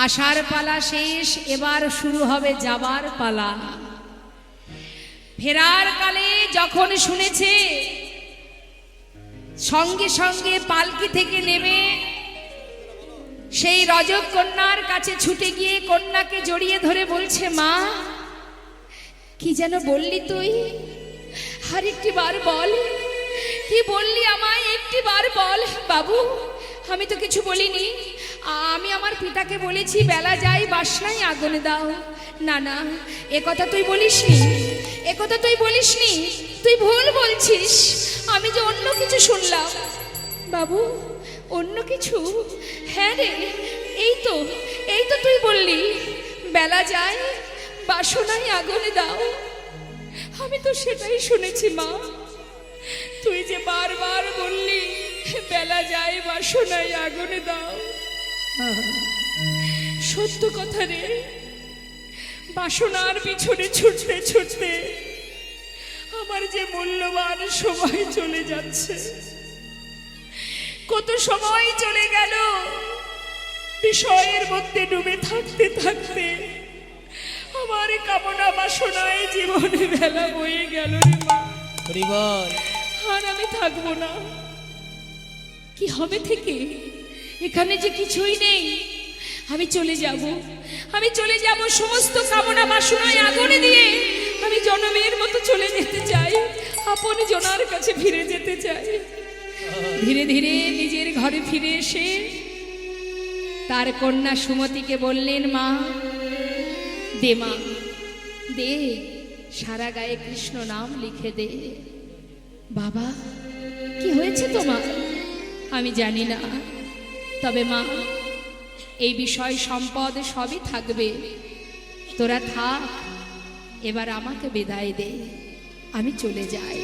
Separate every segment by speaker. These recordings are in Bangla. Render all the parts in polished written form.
Speaker 1: আসার পালা শেষ, এবার শুরু হবে যাবার পালা। ফেরার কালে যখন শুনেছে, সঙ্গে সঙ্গে পালকি থেকে নেমে সেই রজক কন্যার কাছে ছুটে গিয়ে কন্যাকে জড়িয়ে ধরে বলছে, মা কি যেন বললি তুই? আর একটি বার বল, কি বললি আমায় একটি বার বল। বাবু আমি তো কিছু বলিনি, আমি আমার পিতাকে বলেছি বেলা যাই বাসনায় আগুনে দাও। না না, এ কথা তুই বলিসনি, এ কথা তুই বলিসনি, তুই ভুল বলছিস। আমি যে অন্য কিছু শুনলাম। বাবু অন্য কিছু? হ্যাঁ রে, এই তো তুই বললি বেলা যায় বাসনায় আগুনে দাও। আমি তো সেটাই শুনেছি মা। তুই যে বারবার বললি বেলা যায় বাসনায় আগুনে দাও। সত্য কথা রে, বাসনার পিছনে ছুটতে ছুটতে আমার যে মূল্যবান সময় চলে যাচ্ছে। কত সময় চলে গেল বিষয়ের মধ্যে ডুবে থাকতে থাকতে। আমার কামনা বাসনায় জীবনে বেলা বয়ে গেল রে মা। আর আমি থাকবো না। কি হবে থেকে? এখানে যে কিছুই নেই। আমি চলে যাব, আমি চলে যাব। সমস্ত কামনা বাসনায় আগুনে দিয়ে আমি জনমের মতো চলে যেতে চাই, আপন জনার কাছে ফিরে যেতে চাই। ধীরে ধীরে নিজের ঘরে ফিরে এসে তার কন্যা সুমতিকে বললেন, মা দে, মা দে, সারা গায়ে কৃষ্ণ নাম লিখে দে। বাবা কি হয়েছে তোমার? আমি জানি না, তবে মা এই বিষয় সম্পদ সবই থাকবে, তোরা থাক, এবার আমাকে বিদায় দে, আমি চলে যাই।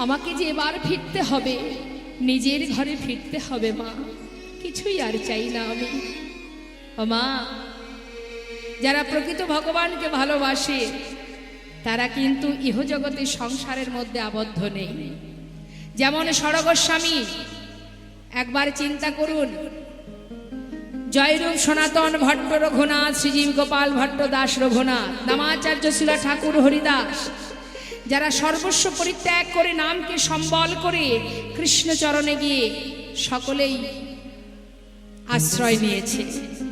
Speaker 1: আমাকে যে এবার ফিরতে হবে, নিজের ঘরে ফিরতে হবে মা, কিছুই আর চাই না আমি। ও মা, যারা প্রকৃত ভগবানকে ভালোবাসে তারা কিন্তু ইহজগতের সংসারের মধ্যে আবদ্ধ নেই। যেমন সরগোস্বামী, একবার চিন্তা করুন, জয়রূপ সনাতন ভট্ট রঘুনাথ, শ্রীজীব গোপাল ভট্ট দাস রঘুনাথ, নামাচার্য শিলা ঠাকুর হরিদাস, যারা সর্বস্ব পরিত্যাগ করে নামকে সম্বল করে কৃষ্ণ চরণে গিয়ে সকলেই আশ্রয় নিয়েছে,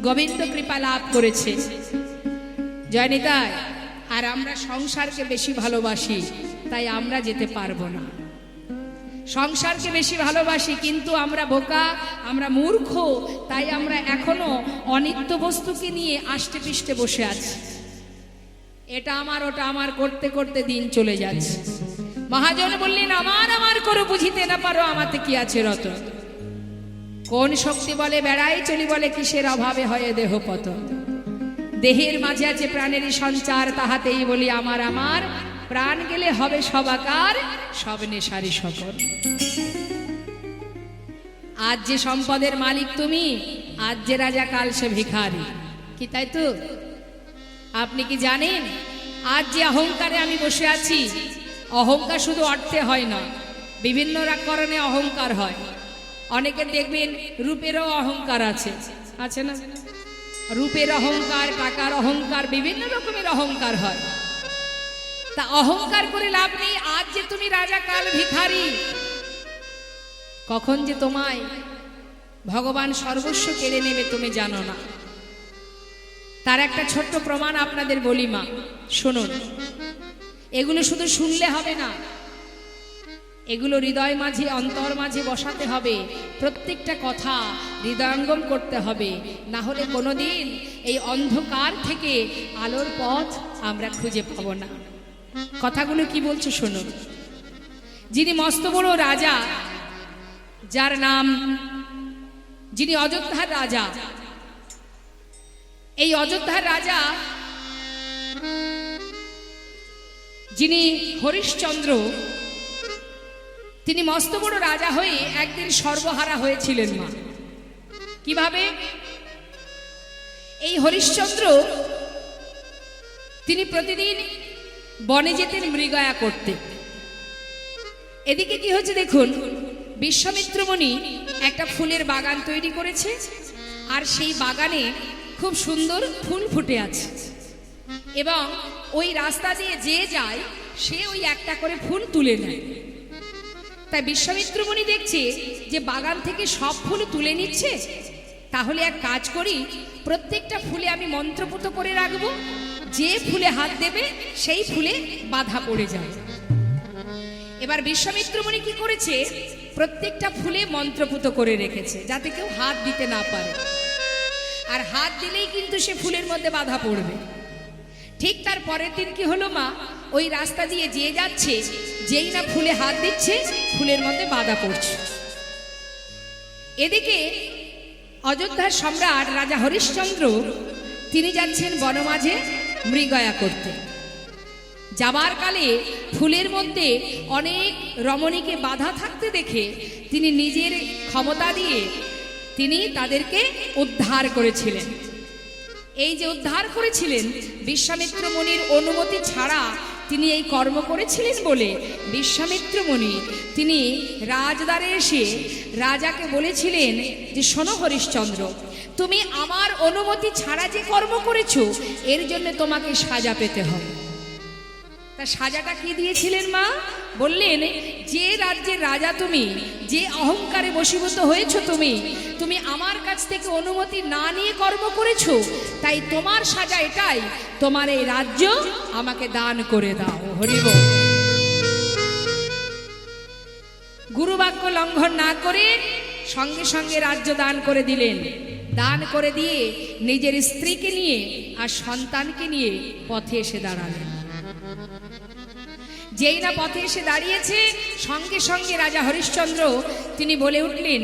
Speaker 1: গোবিন্দ কৃপা লাভ করেছে। জয় নিতাই। আর আমরা সংসারকে বেশি ভালোবাসি, তাই আমরা যেতে পারবো না। সংসারকে বেশি ভালোবাসি, কিন্তু আমরা বোকা, আমরা মূর্খ, তাই আমরা এখনো অনিত্য বস্তুকে নিয়ে আষ্টে পিষ্টে বসে আছি। এটা আমার ওটা আমার করতে করতে দিন চলে যাচ্ছে। মহাজন বললেন, আমার আমার করে বুঝিতে না পারো, আমাতে কি আছে রত। কোন শক্তি বলে বেড়াই চলি, বলে কিসের অভাবে হয় দেহ পতন। দেহের মাঝে আছে প্রাণেরই সঞ্চার, তাহাতেই বলি আমার আমার। প্রাণ গেলে হবে সবাকার, সব নেশারি সকল। আজ যে সম্পদের মালিক তুমি, আজ যে রাজা কাল সে ভিখারি, কি তাই তো? আপনি কি জানেন আজ যে অহংকারে আমি বসে আছি, অহংকার শুধু অর্থে হয় না, বিভিন্ন কারণে অহংকার হয়। অনেকে দেখবেন রূপেরও অহংকার আছে, আছে না? রূপের অহংকার, টাকার অহংকার, বিভিন্ন রকমের অহংকার হয়। তা অহংকার করে লাভ নেই। আজ যে তুমি রাজা কাল ভিখারি, কখন যে তোমায় ভগবান সর্বস্ব কেড়ে নেবে তুমি জানো না। তার একটা ছোট্ট প্রমাণ আপনাদের বলি মা, শুনুন। এগুলো শুধু শুনলে হবে না, এগুলো হৃদয় মাঝে অন্তর মাঝে বসাতে হবে। প্রত্যেকটা কথা হৃদয়ঙ্গম করতে হবে, না হলে কোনোদিন এই অন্ধকার থেকে আলোর পথ আমরা খুঁজে পাব না। কথাগুলো কি বলছে শুনুন। যিনি মস্ত বড় রাজা, যার নাম, যিনি অযোধ্যার রাজা, এই অযোধ্যার রাজা যিনি হরিশ্চন্দ্র, তিনি মস্ত বড় রাজা হয়ে একদিন সর্বহারা হয়েছিলেন মা। কিভাবে? এই হরিশ্চন্দ্র তিনি প্রতিদিন বনে যেতেন মৃগয়া করতে। এদিকে কি হচ্ছে দেখুন, বিশ্বামিত্র মুনি একটা ফুলের বাগান তৈরি করেছে, আর সেই বাগানে খুব সুন্দর ফুল ফুটে আছে এবং ওই রাস্তা দিয়ে যে যায় সে ওই একটা করে ফুল তুলে নেয়। তাই বিশ্বামিত্র মুনি দেখছে যে বাগান থেকে সব ফুল তুলে নিচ্ছে, তাহলে এক কাজ করি, প্রত্যেকটা ফুলে আমি মন্ত্রপুত করে রাখবো, যে ফুলে হাত দেবে সেই ফুলে বাধা পড়ে যায়। এবার বিশ্বামিত্র মুনি কি করেছে, প্রত্যেকটা ফুলে মন্ত্রপুত করে রেখেছে যাতে কেউ হাত দিতে না পারে, আর হাত দিলেই কিন্তু সে ফুলের মধ্যে বাধা পড়বে। ঠিক তার পরের দিন কি হলো মা, ওই রাস্তা দিয়ে যে যাচ্ছে যেই না ফুলে হাত দিচ্ছে ফুলের মধ্যে বাধা পড়ছে। এদিকে অযোধ্যার সম্রাট রাজা হরিশ্চন্দ্র তিনি যাচ্ছেন বনমাঝে মৃগয়া করতে। যাবার কালে ফুলের মধ্যে অনেক রমণীকে বাধা থাকতে দেখে তিনি নিজের ক্ষমতা দিয়ে তিনি তাদেরকে উদ্ধার করেছিলেন। এই যে উদ্ধার করেছিলেন, বিশ্বামিত্র মুনির অনুমতি ছাড়া তিনি এই কর্ম করেছিলেন বলে বিশ্বামিত্র মুনি তিনি রাজদ্বারে এসে রাজাকে বলেছিলেন যে শোনো হরিশ্চন্দ্র, তুমি আমার অনুমতি ছাড়া যে কর্ম করেছো এর জন্য তোমাকে সাজা পেতে হবে। তা সাজাটা কি দিয়েছিলেন মা? বললেন যে রাজ্যের রাজা তুমি, যে অহংকারে বশীভূত হয়েছো তুমি, তুমি আমার কাছ থেকে অনুমতি না নিয়ে কর্ম করেছো, তাই তোমার সাজা এটাই, তোমার এই রাজ্য আমাকে দান করে দাও। হরি বল। গুরুবাক্য লঙ্ঘন না করে সঙ্গে সঙ্গে রাজ্য দান করে দিলেন। দান করে দিয়ে নিজের স্ত্রীকে নিয়ে আর সন্তানকে নিয়ে পথে এসে দাঁড়ালেন। যেই না পথে এসে দাঁড়িয়েছে সঙ্গে সঙ্গে রাজা হরিশ্চন্দ্র তিনি বলে উঠলেন,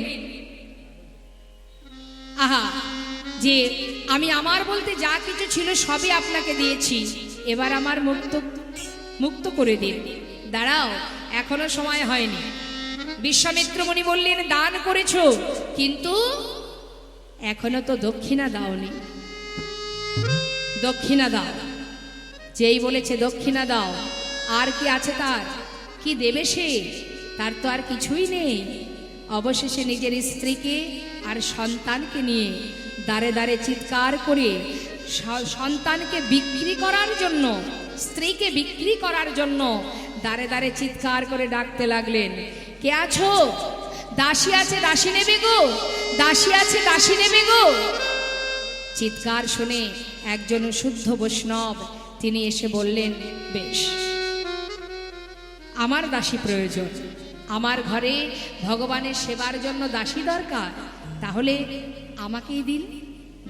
Speaker 1: আহা, যে আমি আমার বলতে যা কিছু ছিল সবই আপনাকে দিয়েছি, এবার আমার মুক্ত করে দিন। দাঁড়াও, এখনো সময় হয়নি। বিশ্বামিত্র মুনি বললেন, দান করেছো কিন্তু এখনো তো দক্ষিণা দাওনি, দক্ষিণা দাও। যেই বলেছে দক্ষিণা দাও, আর কি আছে তার? কি দেবে সে? তার তো আর কিছুই নেই। অবশেষে নিজের স্ত্রীকে আর সন্তানকে নিয়ে দাঁড়ে দাঁড়ে চিৎকার করে সন্তানকে বিক্রি করার জন্য, স্ত্রীকে বিক্রি করার জন্য দাঁড়ে দাঁড়ে চিৎকার করে ডাকতে লাগলেন, কে আছো? দাসী আছে, দাসী নেবে গো, দাসী আছে, দাসী নেবে গো। চিৎকার শুনে একজন শুদ্ধ বৈষ্ণব তিনি এসে বললেন, বেশ, আমার দাসী প্রয়োজন, আমার ঘরে ভগবানের সেবার জন্য দাসী দরকার, তাহলে আমাকেই দিন।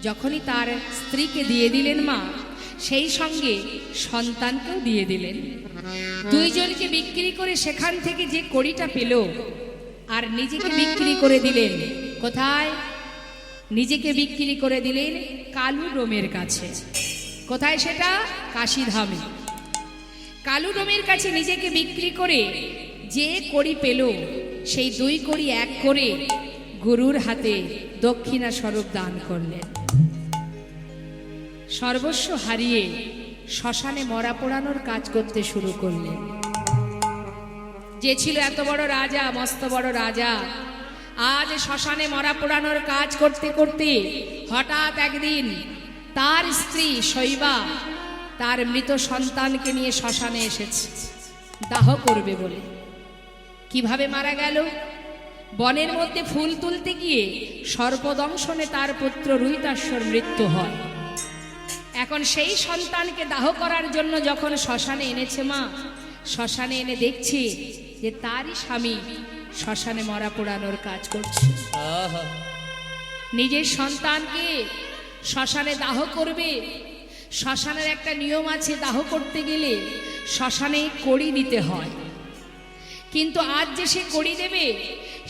Speaker 1: যখনই তার স্ত্রীকে দিয়ে দিলেন মা, সেই সঙ্গে সন্তানকেও দিয়ে দিলেন। দুইজনকে বিক্রি করে সেখান থেকে যে কড়িটা পেল আর নিজেকে বিক্রি করে দিলেন কোথায়? নিজেকে বিক্রি করে দিলেন কালু ডোমের কাছে। কোথায় সেটা? কাশীধামে। কালু ডোমের কাছে নিজেকে বিক্রি করে যে কড়ি পেল সেই 2 কড়ি এক করে গুরুর হাতে দক্ষিণা স্বরূপ দান করলেন। সর্বস্ব হারিয়ে শ্মশানে মরা পোড়ানোর কাজ করতে শুরু করলেন। যে ছিল এত বড় রাজা, মস্ত বড় রাজা, আজ শ্মশানে মরা পোড়ানোর কাজ করতে করতে হঠাৎ একদিন তার স্ত্রী শৈবা তার মৃত সন্তানকে নিয়ে শ্মশানে এসেছে দাহ করবে বলে। কিভাবে মারা গেল? বনের মধ্যে ফুল তুলতে গিয়ে সর্পদংশনে তার পুত্র রুহিতাশ্বর মৃত্যু হয়। এখন সেই সন্তানকে দাহ করার জন্য যখন শ্মশানে এনেছে মা, শ্মশানে এনে দেখছে যে তারই স্বামী শ্মশানে মরা পোড়ানোর কাজ করছে। নিজের সন্তানকে শ্মশানে দাহ করবে। শ্মশানের একটা নিয়ম আছে, দাহ করতে গেলে শ্মশানে কড়ি দিতে হয়, কিন্তু আজ যে সে কড়ি দেবে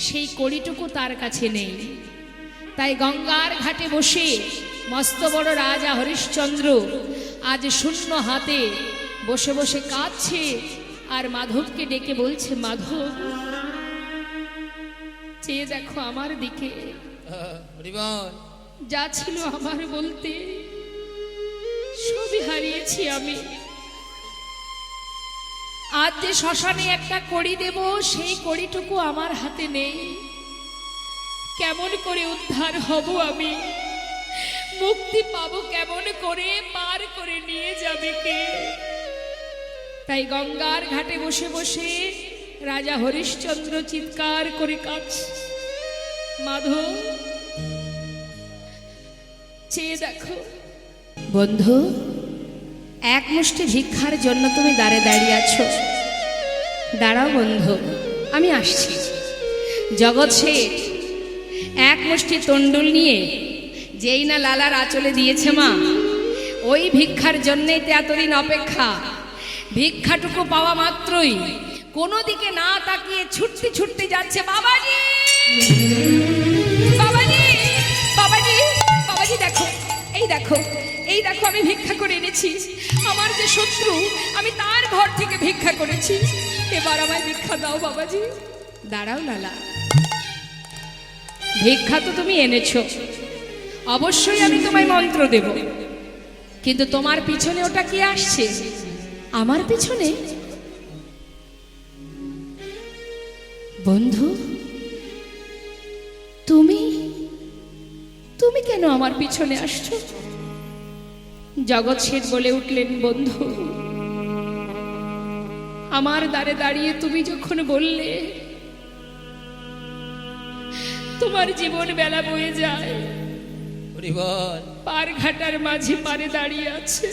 Speaker 1: সেই কড়িটুকু তার কাছে নেই। তাই গঙ্গার ঘাটে বসে মস্ত বড় রাজা হরিশ্চন্দ্র আজ শূন্য হাতে বসে বসে কাঁদছে আর মাধবকে ডেকে বলছে, মাধব, চেয়ে দেখো আমার দিকে, যা ছিল আমার বলতে সবই হারিয়েছি আমি। আজ যে শ্মশানে একটা কড়ি দেব সেই কড়িটুকু আমার হাতে নেই। কেমন করে উদ্ধার হব আমি? মুক্তি পাবো কেমন করে, পার করে নিয়ে যাবে কে? তাই গঙ্গার ঘাটে বসে বসে রাজা হরিশ্চন্দ্র চিৎকার করে কাঁদছে। মাধব, চেয়ে দেখো। বন্ধু, এক মুষ্টি ভিক্ষার জন্য তুমি দাঁড়ে দাঁড়িয়ে আছো। দাঁড়াও বন্ধু, আমি আসছি। জগৎ শেঠ এক মুষ্টি তন্ডুল নিয়ে যেই না লালার আঁচলে দিয়েছে মা, ওই ভিক্ষার জন্যেই তো এতদিন অপেক্ষা। ভিক্ষাটুকু পাওয়া মাত্রই কোনো দিকে না তাকিয়ে ছুটতে ছুটতে যাচ্ছে। বাবাজি, বাবাজি, বাবাজি, বাবাজি, দেখো, এই দেখো, এই দেখো, আমি ভিক্ষা করে এনেছি। আমার যে শত্রু, আমি তার ঘর থেকে ভিক্ষা করেছি। এবার আমায় ভিক্ষা দাও বাবাজি। দাঁড়াও লালা, ভিক্ষা তো তুমি এনেছো, অবশ্যই আমি তোমায় মন্ত্র দেব, কিন্তু তোমার পিছনে ওটা কি আসছে? আমার পিছনে? বন্ধু, তুমি তুমি কেন আমার পিছনে আসছো? জগৎ শেঠ বলে উঠলেন, বন্ধু, আমার দ্বারে দাঁড়িয়ে তুমি যখন বললে তোমার জীবন বেলা বয়ে যায়, পার ঘাটার মাঝে পারে দাঁড়িয়ে আছে,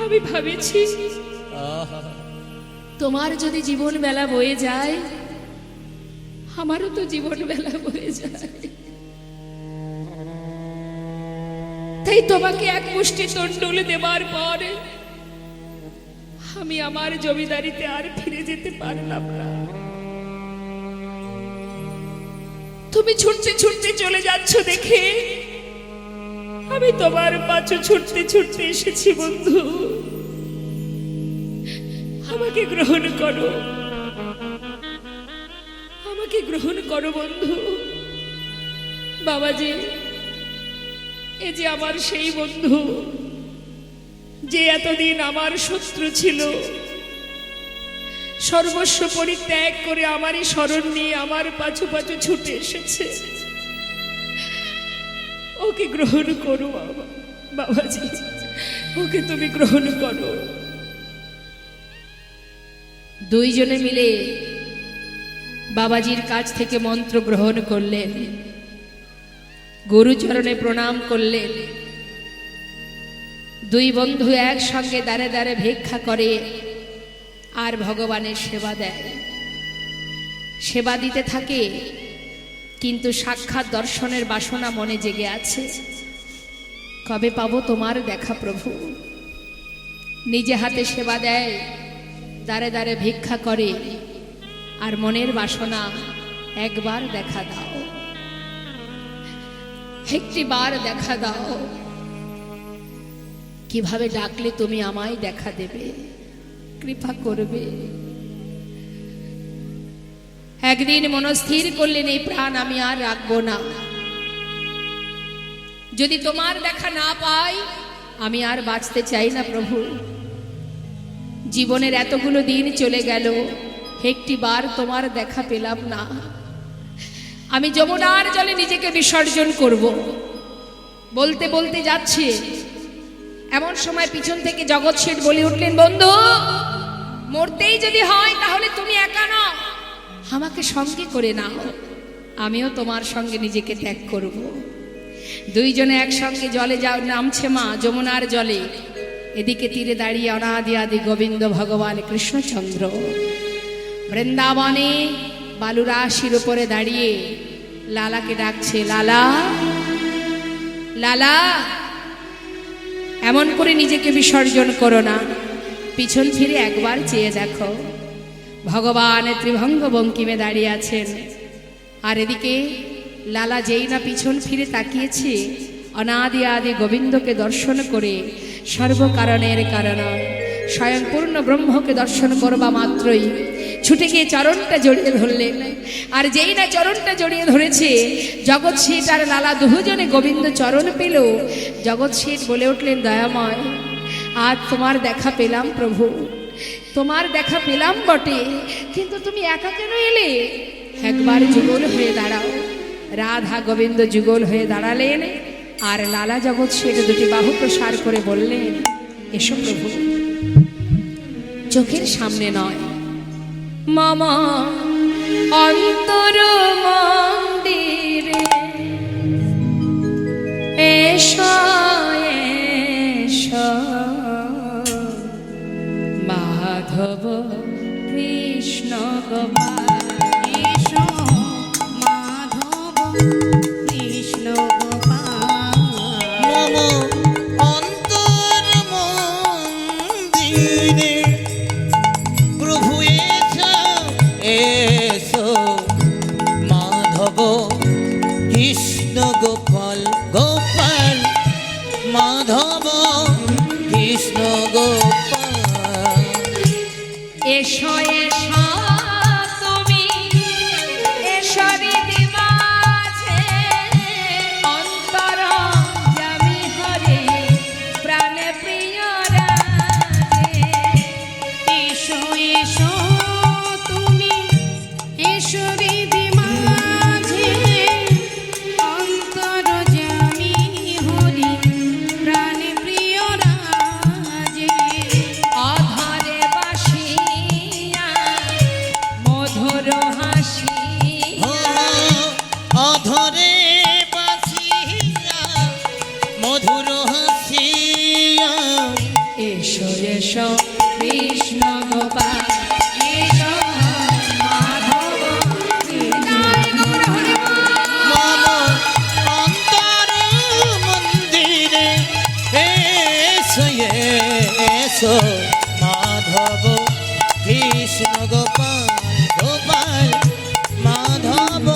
Speaker 1: আমি ভাবেছি তোমার যদি জীবন বেলা বয়ে যায়, আমারও তো জীবন বেলা বয়ে যায়। তাই তোমাকে এক মুষ্টি তন্ডুল দেবার পর আমি আমার জমিদারিতে আর ফিরে যেতে পারলাম না। তুমি ছুটতে ছুটতে চলে যাচ্ছ দেখে আমি তোমার পাছু ছুটতে ছুটতে এসেছি। বন্ধু, আমাকে গ্রহণ করো, আমাকে গ্রহণ করো বন্ধু। বাবাজি, এ যে আমার সেই বন্ধু যে এতদিন আমার শত্রু ছিল, সর্বস্ব পরিত্যাগ করে আমারই শরণ নিয়ে আমার পাছু পাছু ছুটে এসেছে। ওকে গ্রহণ করো বাবাজি, ওকে তুমি গ্রহণ করো। দুইজনে মিলে বাবাজির কাছ থেকে মন্ত্র গ্রহণ করলেন, গুরুচরণে প্রণাম করলেন। দুই বন্ধু একসঙ্গে দাঁড়ে দাঁড়ে ভিক্ষা করে আর ভগবানের সেবা দেয়। সেবা দিতে থাকে, কিন্তু সাক্ষাৎ দর্শনের বাসনা মনে জেগে আছে। কবে পাবো তোমার দেখা প্রভু? নিজে হাতে সেবা দেয়, দাঁড়ে দাঁড়ে ভিক্ষা করে, আর মনের বাসনা একবার দেখা দাও, একটি বার দেখা দাও। কিভাবে ডাকলে তুমি আমায় দেখা দেবে, কৃপা করবে? একদিন মনস্থির করলেন, এই প্রাণ আমি আর রাখবো না। যদি তোমার দেখা না পাই, আমি আর বাঁচতে চাই না প্রভু। জীবনের এতগুলো দিন চলে গেল, একটি বার তোমার দেখা পেলাম না। আমি যমুনার জলে নিজেকে বিসর্জন করব। বলতে বলতে যাচ্ছে, এমন সময় পিছন থেকে জগৎ শেঠ বলে উঠলেন, বন্ধু, মরতেই যদি হয় তাহলে তুমি একা নাও, আমাকে সঙ্গে করে নাও, আমিও তোমার সঙ্গে নিজেকে ত্যাগ করব। দুইজনে একসঙ্গে জলে যাও নামছে মা, যমুনার জলে। এদিকে তীরে দাঁড়িয়ে অনাদি আদি গোবিন্দ ভগবান কৃষ্ণচন্দ্র বৃন্দাবনে বালুরাশির উপরে দাঁড়িয়ে লালাকে ডাকছে, লালা, লালা, এমন করে নিজেকে বিসর্জন করো না, পিছন ফিরে একবার চেয়ে দেখো। ভগবান ত্রিভঙ্গ বঙ্কিমে দাঁড়িয়ে আছেন, আর এদিকে লালা যেই না পিছন ফিরে তাকিয়েছে, অনাদি আদি গোবিন্দকে দর্শন করে সর্বকারণের কারণ স্বয়ং পূর্ণ ব্রহ্মকে দর্শন করবা মাত্রই ছুটে গিয়ে চরণটা জড়িয়ে ধরলেন। আর যেই না চরণটা জড়িয়ে ধরেছে, জগৎ শেঠ আর লালা দুজনে গোবিন্দ চরণ পেল। জগৎ শেঠ বলে উঠলেন, দয়াময়, আজ তোমার দেখা পেলাম প্রভু, তোমার দেখা পেলাম বটে, কিন্তু তুমি একা কেন এলে? একবার যুগল হয়ে দাঁড়াও, রাধা গোবিন্দ যুগল হয়ে দাঁড়ালেন, আর লালা জগৎ শেঠ দুটি বাহু প্রসার করে বললেন, এসো প্রভু, চোখের সামনে নয়, মামা অন্তর মন্দিরে এসো এসো, মাধব কৃষ্ণ গোপাল,
Speaker 2: এসো মাধব কৃষ্ণ গোপাল,
Speaker 3: মম অন্তর মন্দিরে প্রভু এসো এসো, মাধব কৃষ্ণ গোপাল গোপাল, মাধব কৃষ্ণ গোপাল।
Speaker 1: এসো এসো তুমি, এসো হৃদি মাঝে, অন্তর জামি হরে প্রাণে প্রিয় রাজে।
Speaker 2: এসো এসো তুমি, এসো হৃদি মাঝে, অন্তর জামি হরি প্রাণে প্রিয় রাজে।
Speaker 1: অধরে বাসিয়া মধুর হাসিয়া,
Speaker 3: অধরে বাসিয়া মধুর হাসিয়া,
Speaker 1: এসো এসো কৃষ্ণ গোপাল, এসো মাধব কৃষ্ণ গোপাল।
Speaker 3: মম অন্তর মন্দিরে এসো এসো, মাধব কৃষ্ণ গোপাল গোপাল, মাধব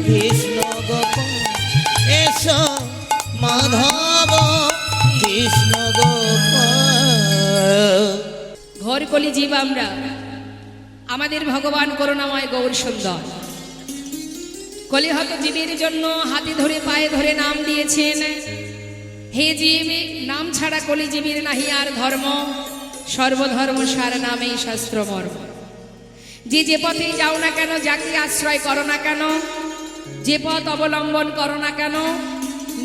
Speaker 3: কৃষ্ণ গোপাল, এসো মাধব কৃষ্ণ গোপাল।
Speaker 1: ঘোর কলি জীব আমরা, আমাদের ভগবান করুণাময় গৌর সুন্দর কলিহত জীবের জন্য হাতে ধরে পায়ে ধরে নাম দিয়েছেন, হে জীব, নাম ছাড়া কলি জীবের নাহি আর ধর্ম, সর্বধর্ম সার নামেই শাস্ত্র মর্ম। যে যে পথে যাও না কেন, যাকে আশ্রয় করো না কেন, যে পথ অবলম্বন করো না কেন,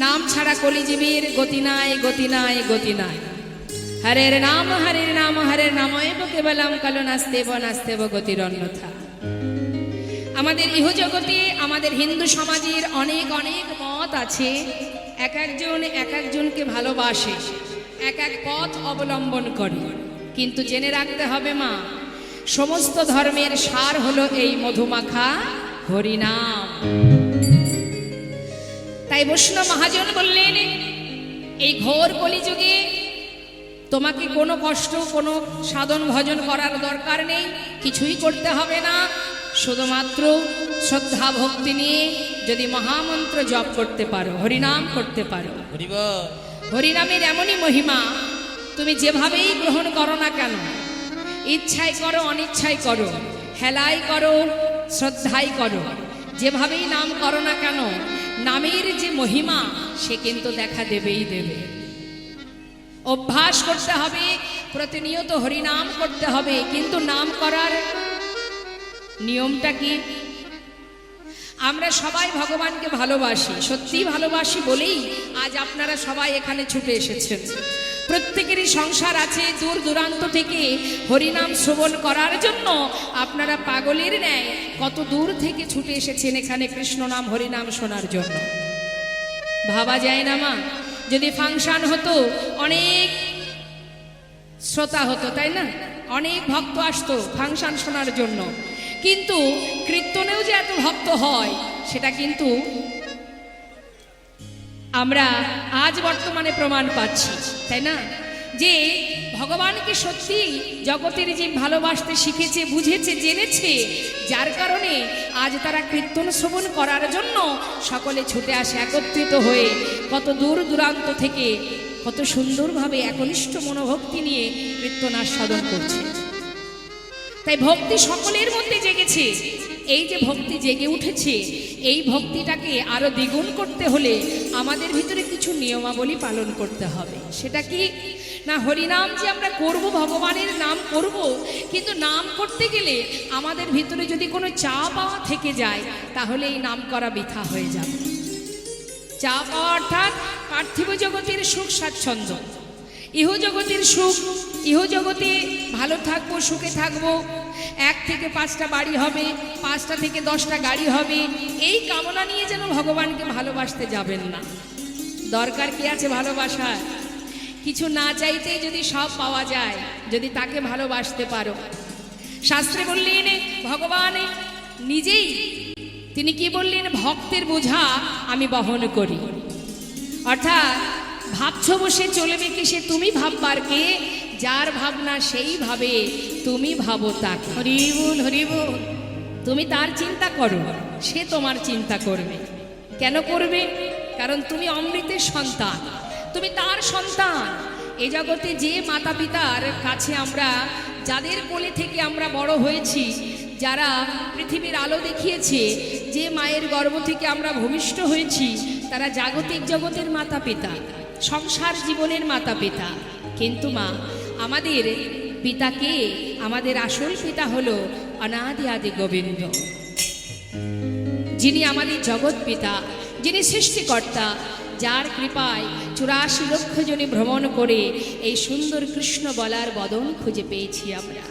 Speaker 1: নাম ছাড়া কলিজীবীর গতি নাই, গতি নাই, গতি নাই। হরের নাম হরের নাম হরের নাময়েব কেবলম কালো নাস্তেব নাস্তেব গতির অন্যথা। আমাদের ইহজগতে, আমাদের হিন্দু সমাজের অনেক অনেক মত আছে, এক একজন এক একজনকে ভালোবাসে, এক এক পথ অবলম্বন করে, কিন্তু জেনে রাখতে হবে মা, সমস্ত ধর্মের সার হলো এই মধুমাখা হরিনাম। তাই বৈষ্ণব মহাজন বললেন, এই ঘোর কলিযুগে তোমাকে কোনো কষ্ট, কোনো সাধন ভজন করার দরকার নেই, কিছুই করতে হবে না, শুধুমাত্র শ্রদ্ধা ভক্তি নিয়ে যদি মহামন্ত্র জপ করতে পারো, হরিনাম করতে পারো। হরিনামের এমনই মহিমা, তুমি যেভাবেই গ্রহণ করো না কেন, ইচ্ছায় করো অনিচ্ছায় করো, হেলায় করো শ্রদ্ধায় করো, যেভাবেই নাম করো না কেন, নামের যে মহিমা সে কিন্তু দেখা দেবেই দেবে। অভ্যাস করতে হবে, প্রতিনিয়ত হরিনাম করতে হবে, কিন্তু নাম করার নিয়মটা কি? আমরা সবাই ভগবানকে ভালোবাসি, সত্যি ভালোবাসি বলেই আজ আপনারা সবাই এখানে ছুটে এসেছেন। প্রত্যেকেরই সংসার আছে, দূর দূরান্ত থেকে হরিনাম শ্রবণ করার জন্য আপনারা পাগলের ন্যায় কত দূর থেকে ছুটে এসেছেন এখানে কৃষ্ণ নাম হরিনাম শোনার জন্য। ভাবা যায় না মা, যদি ফাংশন হতো অনেক শ্রোতা হতো, তাই না? অনেক ভক্ত আসতো ফাংশন শোনার জন্য, কিন্তু কীর্তনেও যে এত ভক্ত হয় সেটা কিন্তু আমরা আজ বর্তমানে প্রমাণ পাচ্ছি, তাই না? যে ভগবানকে সত্যি জগতের যে ভালোবাসতে শিখেছে, বুঝেছে, জেনেছে, যার কারণে আজ তারা কীর্তন শ্রবণ করার জন্য সকলে ছুটে আসে একত্রিত হয়ে, কত দূর দূরান্ত থেকে কত সুন্দরভাবে একনিষ্ঠ মনোভক্তি নিয়ে কীর্তন আস্বাদন করছে। তাই ভক্তি সকলের মধ্যে জেগেছে, এই যে ভক্তি জেগে উঠেছে, এই ভক্তিটাকে আরো দ্বিগুণ করতে হলে আমাদের ভিতরে কিছু নিয়মাবলী পালন করতে হবে। সেটা কি না, হরিনাম যে আমরা করব, ভগবানের নাম করব, কিন্তু নাম করতে গেলে আমাদের ভিতরে যদি কোনো চা পাওয়া থেকে যায় তাহলে এই নাম করা বৃথা হয়ে যাবে। চা পাওয়া অর্থাৎ পার্থিব জগতের সুখ স্বাচ্ছন্দ্য, ইহজগতের সুখ, ইহজগতে ভালো থাকবো, সুখে থাকবো, 1 থেকে 5টা বাড়ি হবে, 5টা থেকে 10টা গাড়ি হবে, এই কামনা নিয়ে যেন ভগবানকে ভালোবাসতে যাবেন না। দরকার কি আছে ভালোবাসার? কিছু না চাইতেই যদি সব পাওয়া যায়, যদি তাকে ভালোবাসতে পারো। শাস্ত্রে বললেন ভগবান নিজেই, তিনি কি বললেন, ভক্তের বোঝা আমি বহন করি। অর্থাৎ ভাবছো বসে চলবে কি সে তুমি ভাববার কে, যার ভাবনা সেই ভাবে তুমি ভাবো তাকে।
Speaker 2: হরি বল, হরি বল।
Speaker 1: তুমি তার চিন্তা করো, সে তোমার চিন্তা করবে। কেন করবে? কারণ তুমি অমৃতের সন্তান, তুমি তার সন্তান। এ জগতে যে মাতা পিতার কাছে আমরা, যাদের কোলে থেকে আমরা বড় হয়েছি, যারা পৃথিবীর আলো দেখিয়েছে, যে মায়ের গর্ভ থেকে আমরা ভূমিষ্ঠ হয়েছি, তারা জাগতিক জগতের মাতা পিতা, সংসার জীবনের মাতা পিতা। কিন্তু মা, আমাদের পিতাকে, আমাদের আসল পিতা হলো অনাদি আদি গোবিন্দ, যিনি আমাদের জগৎ পিতা, যিনি সৃষ্টিকর্তা, যার কৃপায় 84 লক্ষ জনে ভ্রমণ করে এই সুন্দর কৃষ্ণ বলার বদন খুঁজে পেয়েছি আমরা।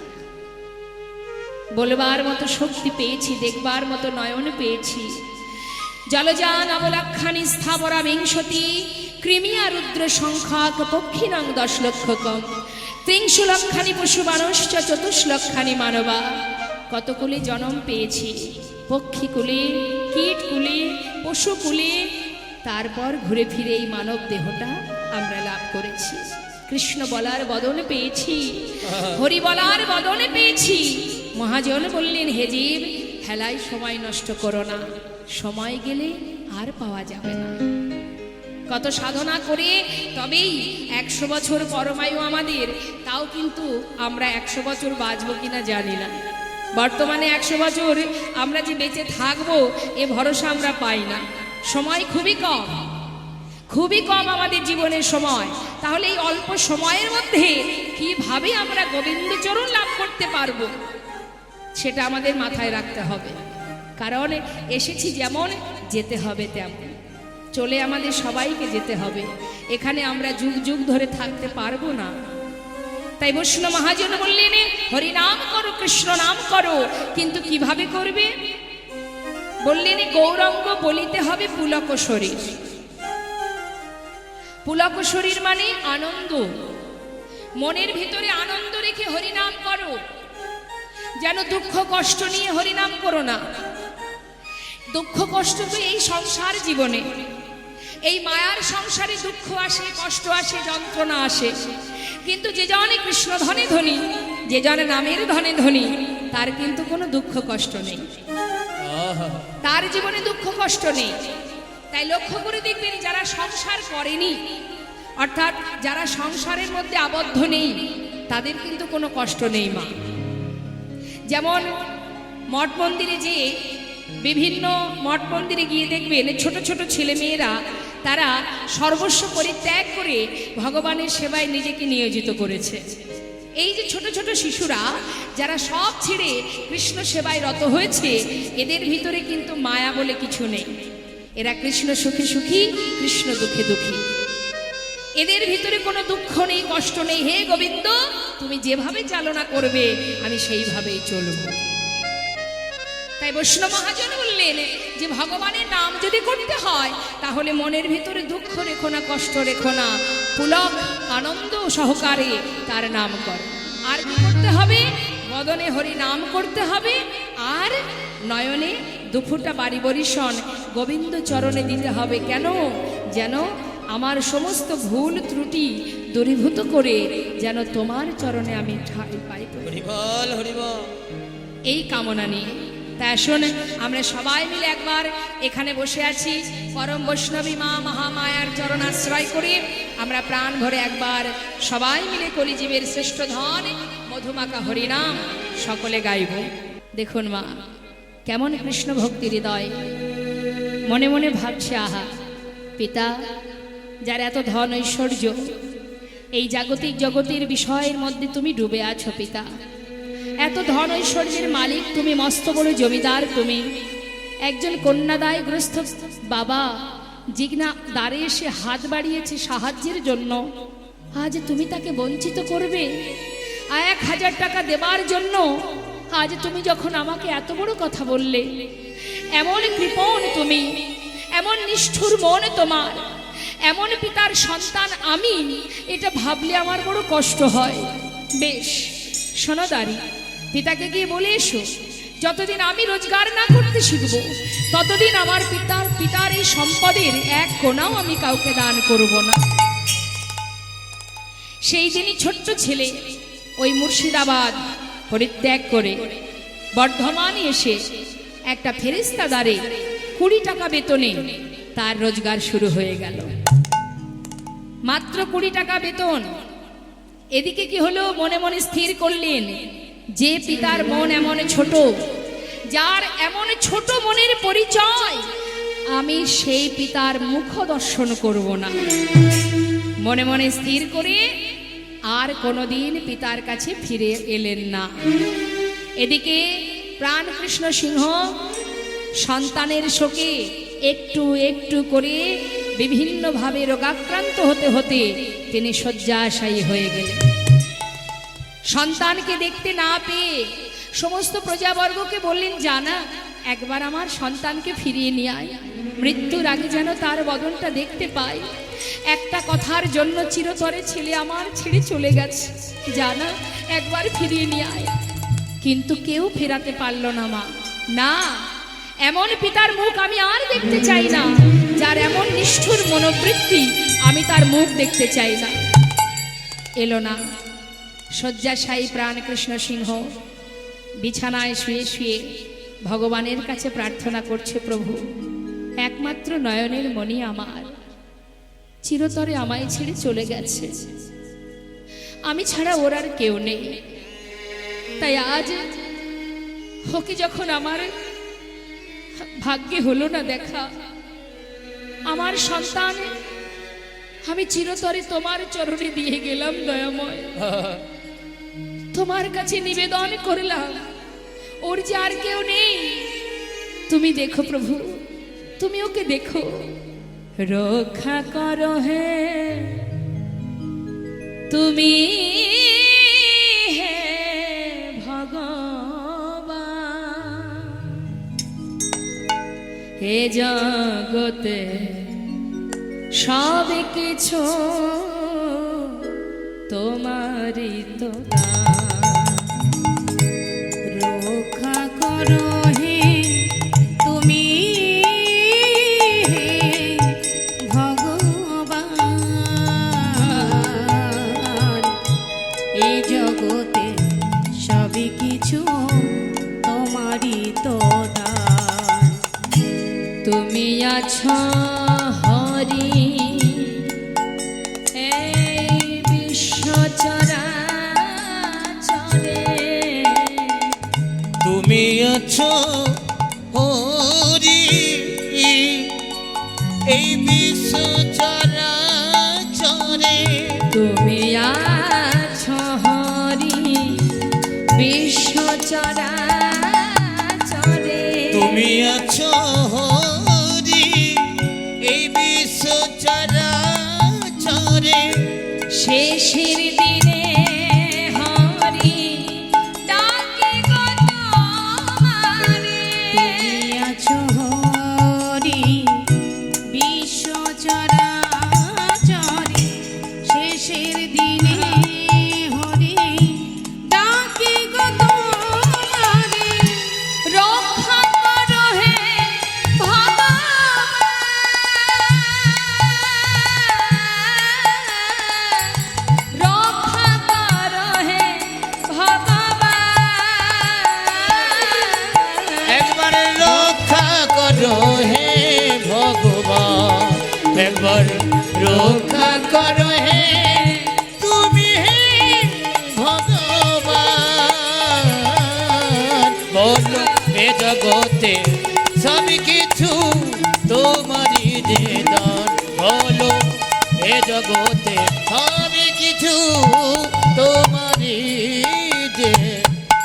Speaker 1: বলবার মতো শক্তি পেয়েছি, দেখবার মতো নয়ন পেয়েছি। জলযান অবলক্ষানি স্থাবরা বিংশতি, কৃমিয়া রুদ্র সংখ্যাক পক্ষিণং 10 লক্ষকম, 30 লক্ষানি পশু মানুষ্চ 24 লক্ষানি মানবা। কত কুলে জন্ম পেয়েছি, পক্ষী কুলে, কীট কুলে, পশু কুলে, তারপর ঘুরে ফিরে এই মানব দেহটা আমরা লাভ করেছি। কৃষ্ণ বলার বদনে পেয়েছি, হরি বলার বদনে পেয়েছি। মহাজন বললেন, হে জীব, হেলায় সময় নষ্ট করো না, সময় গেলে আর পাওয়া যাবে না। কত সাধনা করে তবেই 100 বছর পরমায়ু আমাদের, তাও কিন্তু আমরা 100 বছর বাঁচবো কিনা জানি না। বর্তমানে 100 বছর আমরা যে বেঁচে থাকবো এ ভরসা আমরা পাই না। সময় খুবই কম, খুবই কম আমাদের জীবনের সময়। তাহলে এই অল্প সময়ের মধ্যে কিভাবে আমরা গোবিন্দচরণ লাভ করতে পারবো, সেটা আমাদের মাথায় রাখতে হবে। কারণ এসেছি যেমন, যেতে হবে তেমন, চলে আমাদের সবাইকে যেতে হবে। এখানে আমরা যুগ যুগ ধরে থাকতে পারবো না। তাই বৈষ্ণব মহাজন বললেন, হরি নাম করো, কৃষ্ণ নাম করো, কিন্তু কিভাবে করবে? বললেন, গৌরাঙ্গ বলিতে হবে পুলক শরীর। পুলক শরীর মানে আনন্দ, মনের ভিতরে আনন্দ রেখে হরিনাম করো। যেন দুঃখ কষ্ট নিয়ে হরিনাম করো না। দুঃখ কষ্ট তো এই সংসার জীবনে, এই মায়ার সংসারে দুঃখ আসে, কষ্ট আসে, যন্ত্রণা আসে। কিন্তু যে জনে কৃষ্ণ ধনে ধনী, যে জনে নামের ধনে ধনী, তার কিন্তু কোনো দুঃখ কষ্ট নেই, তার জীবনে দুঃখ কষ্ট নেই। তাই লক্ষ্য করে দেখবেন, যারা সংসার করেনি, অর্থাৎ যারা সংসারের মধ্যে আবদ্ধ নেই, তাদের কিন্তু কোনো কষ্ট নেই মা। যেমন মঠ মন্দিরে যে, বিভিন্ন মঠ মন্দিরে গিয়ে দেখবেন ছোট ছোট ছেলে মেয়েরা, তারা সর্বস্ব পরিত্যাগ করে ভগবানের সেবায় নিজেকে নিয়োজিত করেছে। এই যে ছোট ছোট শিশুরা যারা সব ছেড়ে কৃষ্ণ সেবায় রত হয়েছে, এদের ভিতরে কিন্তু মায়া বলে কিছু নেই। এরা কৃষ্ণ সুখে সুখী, কৃষ্ণ দুঃখে দুঃখী। এদের ভিতরে কোনো দুঃখ নেই, কষ্ট নেই। হে গোবিন্দ, তুমি যেভাবে চালনা করবে আমি সেইভাবেই চলব। তাই বৈষ্ণব মহাজন বললেন যে ভগবানের নাম যদি করতে হয়, তাহলে মনের ভিতরে দুঃখ রেখো না, কষ্ট রেখো না, পুলক আনন্দ সহকারে তার নাম কর। আর কি করতে হবে? বদনে হরি নাম করতে হবে, আর নয়নে দুফুটা বাড়ি বরিশন গোবিন্দ চরণে দিতে হবে। কেন? যেন আমার সমস্ত ভুল ত্রুটি দূরীভূত করে যেন তোমার চরণে আমি ঠাঁই পাই।
Speaker 3: হরিবল, হরিবল।
Speaker 1: এই কামনা নিয়ে তাই আসুন আমরা সবাই মিলে একবার এখানে বসে আছি, পরম বৈষ্ণবী মা মহামায়ার চরণ আশ্রয় করে আমরা প্রাণ ভরে একবার সবাই মিলে কলিজীবের শ্রেষ্ঠ ধন মধুমাকা হরিনাম সকলে গাইব। দেখুন মা, কেমন কৃষ্ণ ভক্তি হৃদয়। মনে মনে ভাবছে, আহা পিতা, যার এত ধন ঐশ্বর্য, এই জাগতিক জগতের বিষয়ের মধ্যে তুমি ডুবে আছো পিতা। এত ধন ঐশ্বর্যের মালিক তুমি, মস্ত বড় জমিদার তুমি। একজন কন্যাদায়গ্রস্ত বাবা জিগনা দ্বারে এসে হাত বাড়িয়েছে সাহায্যের জন্য, আজ তুমি তাকে বঞ্চিত করবে? 1000 টাকা দেবার জন্য আজ তুমি যখন আমাকে এত বড় কথা বললে, এমন কৃপণ তুমি, এমন নিষ্ঠুর মন তোমার, এমন পিতার সন্তান আমি, এটা ভাবলে আমার বড় কষ্ট হয়। বেশ শোনো দাঁড়ি, পিতাকে গিয়ে বলে এসো, যতদিন আমি রোজগার না করতে শিখব ততদিন আমার পিতার এই সম্পদের এক কোণাও আমি কাউকে দান করব না। সেই দিনই ছোট্ট ছেলে ওই মুর্শিদাবাদ পরিত্যাগ করে বর্ধমানে এসে একটা ফেরেশতা দ্বারে 20 টাকা বেতনে তার রোজগার শুরু হয়ে গেল। মাত্র 20 টাকা বেতন। এদিকে কি হলো, মনে মনে স্থির করলেন যে পিতার মন এমন ছোট, যার এমন ছোট মনের পরিচয়, আমি সেই পিতার মুখ দর্শন করব না। মনে মনে স্থির করে আর কোনোদিন পিতার কাছে ফিরে এলেন না। এদিকে প্রাণকৃষ্ণ সিংহ সন্তানের শোকে একটু একটু করে বিভিন্নভাবে রোগাক্রান্ত হতে হতে তিনি শয্যাশায়ী হয়ে গেলেন। সন্তানকে দেখতে না পেয়ে সমস্ত প্রজাবর্গকে বললেন, জানা একবার আমার সন্তানকে ফিরিয়ে নিয়ে আয়, মৃত্যুর আগে যেন তার বদনটা দেখতে পাই। একটা কথার জন্য চিরতরে ছেলে আমার ছেড়ে চলে গেছে, জানা একবার ফিরিয়ে নিয়ে আয়। কিন্তু কেউ ফেরাতে পারল না মা। না, এমন পিতার মুখ আমি আর দেখতে চাই না, যার এমন নিষ্ঠুর মনোবৃত্তি, আমি তার মুখ দেখতে চাই না। এলো না। শয্যাশায়ী প্রাণকৃষ্ণ সিংহ বিছানায় শুয়ে শুয়ে ভগবানের কাছে প্রার্থনা করছে, প্রভু একমাত্র নয়নের মণি আমার চিরতরে আমায় ছেড়ে চলে গেছে, আমি ছাড়া ওর আর কেউ নেই। তাই আজ ওকে যখন আমার ভাগ্যে হলো না দেখা, আমার সন্তান আমি চিরতরে তোমার চরণে দিয়ে গেলাম দয়াময়। তোমার কাছে নিবেদন করলাম, ওর যে আর কেউ নেই, তুমি দেখো প্রভু, তুমি ওকে দেখো, রক্ষা করো হে তুমি হে ভগবান, হে জগতে সব কিছু তোমারই তো
Speaker 2: রক্ষা করো হে তুমি হে ভগবান, এই জগতে সবই কিছু তোমারই তো দান।
Speaker 1: তুমি আছো হরি এই বিশ্ব চরাচরে,
Speaker 3: তুমি আছো হরি এই বিশ্ব চরাচরে,
Speaker 1: তুমি আছো হরি বিশ্ব চরাচরে,
Speaker 3: তুমি আছো হরি এই বিশ্ব চরাচরে,
Speaker 1: শেষের দিনে হরি ডাকে গো তোমারে,
Speaker 2: তুমি আছো হরি বিশ্ব চরাচরে, শেষের দিনে হরি ডাকি গো তোমারে,
Speaker 1: রক্ষা করো হে ভগবান, রক্ষা করো হে ভগবান,
Speaker 3: একবার রক্ষা করো হে ভগবান, একবার রক্ষা করো হে তুমি হে ভগবান, বলো হে জগৎ জগতে সবই কিছু তোমারই যে দান বলো এ জগতে সবই কিছু তোমারই যে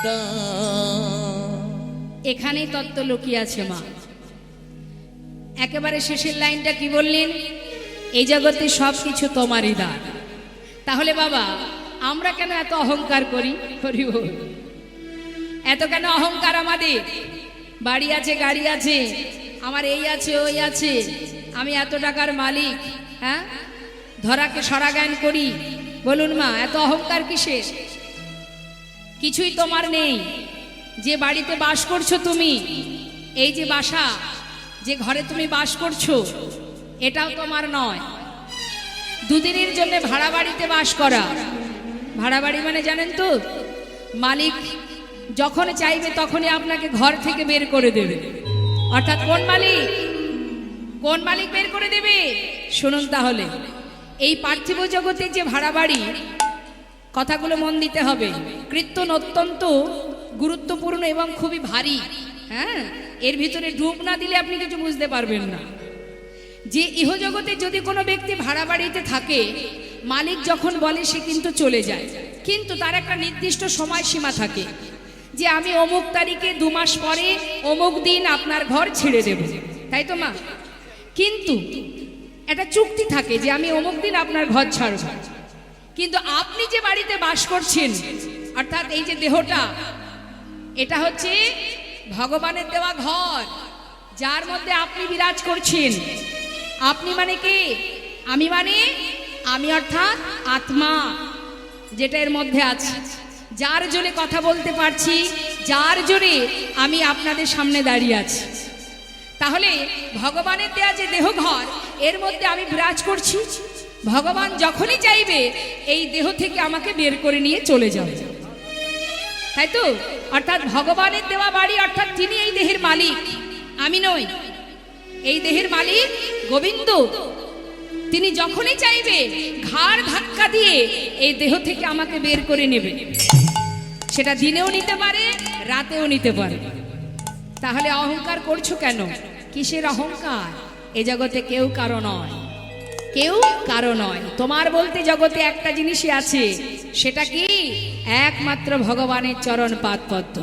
Speaker 3: দান।
Speaker 1: এখানেই তত্ত্ব লুকিয়ে আছে মা। একেবারে শেষের লাইনটা কি বললেন? এই জগতে সব কিছু তোমারই দান। তাহলে বাবা আমরা কেন এত অহংকার করি? হরি বল। এত কেন অহংকার আমাদের? বাড়ি আছে, গাড়ি আছে, আমার এই আছে, ওই আছে, আমি এত টাকার মালিক, হ্যাঁ, ধরাকে সরা জ্ঞান করি। বলুন মা, এত অহংকার কিসের? কিছুই তোমার নেই। যে বাড়িতে বাস করছো তুমি, এই যে বাসা, যে ঘরে তুমি বাস করছো, এটাও তোমার নয়। দুদিনের জন্য ভাড়া বাড়িতে বাস করা। ভাড়া বাড়ি মানে জানেন তো, মালিক যখন চাইবে তখনই আপনাকে ঘর থেকে বের করে দেবে। অর্থাৎ কোন মালিক? কোন মালিক বের করে দেবে? শুনুন তাহলে, এই পার্থিব জগতে যে ভাড়া বাড়ি, কথাগুলো মন দিতে হবে। কীর্তন অত্যন্ত গুরুত্বপূর্ণ এবং খুবই ভারী। হ্যাঁ, এর ভিতরে ডুব না দিলে আপনি কিছু বুঝতে পারবেন না। যে ইহজগতে যদি কোনো ব্যক্তি ভাড়া বাড়িতে থাকে, মালিক যখন বলে সে কিন্তু চলে যায়, কিন্তু তার একটা নির্দিষ্ট সময়সীমা থাকে যে আমি অমুক তারিখে 2 মাস পরে অমুক দিন আপনার ঘর ছেড়ে দেব, তাই তো মা? কিন্তু একটা চুক্তি থাকে যে আমি অমুক দিন আপনার ঘর ছাড়ব। কিন্তু আপনি যে বাড়িতে বাস করছেন, অর্থাৎ এই যে দেহটা, এটা হচ্ছে ভগবানের দেওয়া ঘর, যার মধ্যে আপনি বিরাজ করছেন। আপনি মানে কে? আমি মানে আমি, অর্থাৎ আত্মা, যেটা এর মধ্যে আছে, যার জোরে কথা বলতে পারছি, যার জোরে আমি আপনাদের সামনে দাঁড়িয়ে আছি। তাহলে ভগবানের দেয়া যে দেহ ঘর, এর মধ্যে আমি বিরাজ করছি। ভগবান যখনই চাইবে এই দেহ থেকে আমাকে বের করে নিয়ে চলে যাবে, তাই তো? অর্থাৎ ভগবানের দেওয়া বাড়ি, অর্থাৎ তিনি এই দেহের মালিক, আমি নই। এই দেহের মালিক গোবিন্দ। তিনি যখনই চাইবে ঘাড় ধাক্কা দিয়ে এই দেহ থেকে আমাকে বের করে নেবে। সেটা দিনেও নিতে পারে, রাতেও নিতে পারে। তাহলে অহংকার করছো কেন? কিসের অহংকার? এ জগতে কেউ কারো নয়, কেউ কারো নয়। তোমার বলতে জগতে একটা জিনিসই আছে, সেটা কি? একমাত্র ভগবানের চরণ পাদ পদ্ম,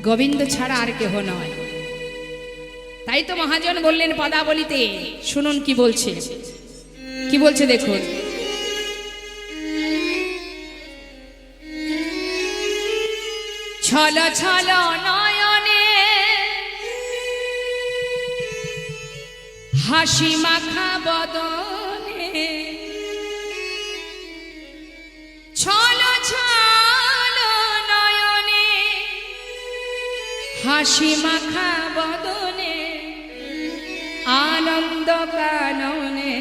Speaker 1: গোবিন্দ ছাড়া আর কেহ নয়। তাই তো মহাজন বললেন পদাবলিতে, শুনুন কি বলছে, কি বলছে দেখুন। ছল ছল নয়নে হাসি মাখা বদনে, ছল ছল নয়নে হাসি মাখা বদনে, আনন্দ কাননে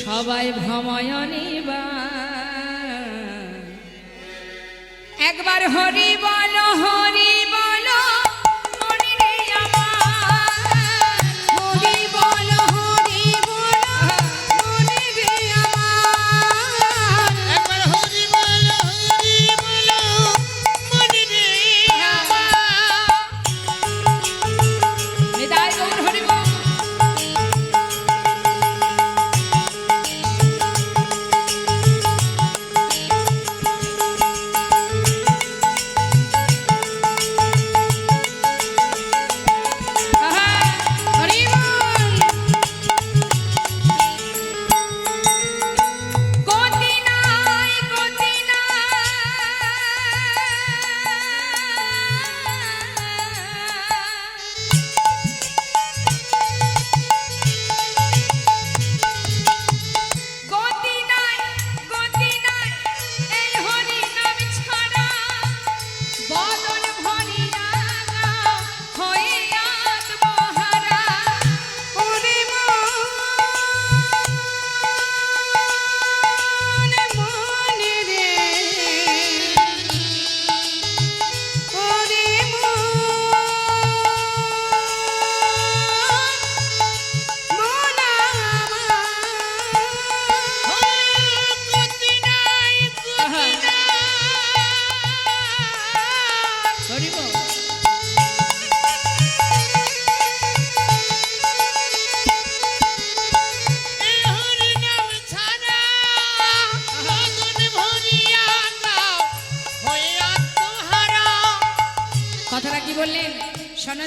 Speaker 1: সবাই ভ্রময়নী বা। একবার হরি বলো, হরি বলো মনে রে আমার,
Speaker 2: হরি বল, হরি বল মনে রে আমার।
Speaker 3: একবার হরি বলো, হরি বলো মনে রে আমার।
Speaker 1: নিতাই গৌর হরি বল।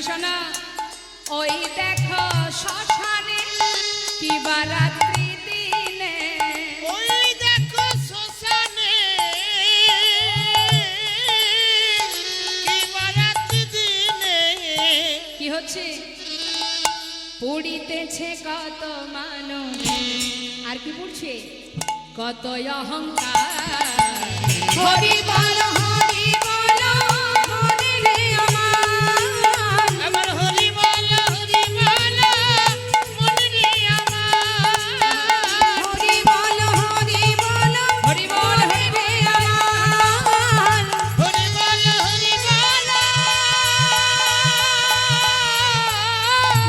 Speaker 2: শোনো ওই দেখো শ্মশানে কিবা রাত্রি দিনে
Speaker 3: ওই দেখো শ্মশানে কি বারাত দিনে
Speaker 2: কি হচ্ছে পুড়িতেছে কত মানুষ আর কি পড়ছে কত অহংকার হরি বল মনে রে আমার
Speaker 3: আমার হরি বল মনে রে আমার
Speaker 2: হরি বল হরি বল হরি বল হরি রে আমার
Speaker 3: হরি বল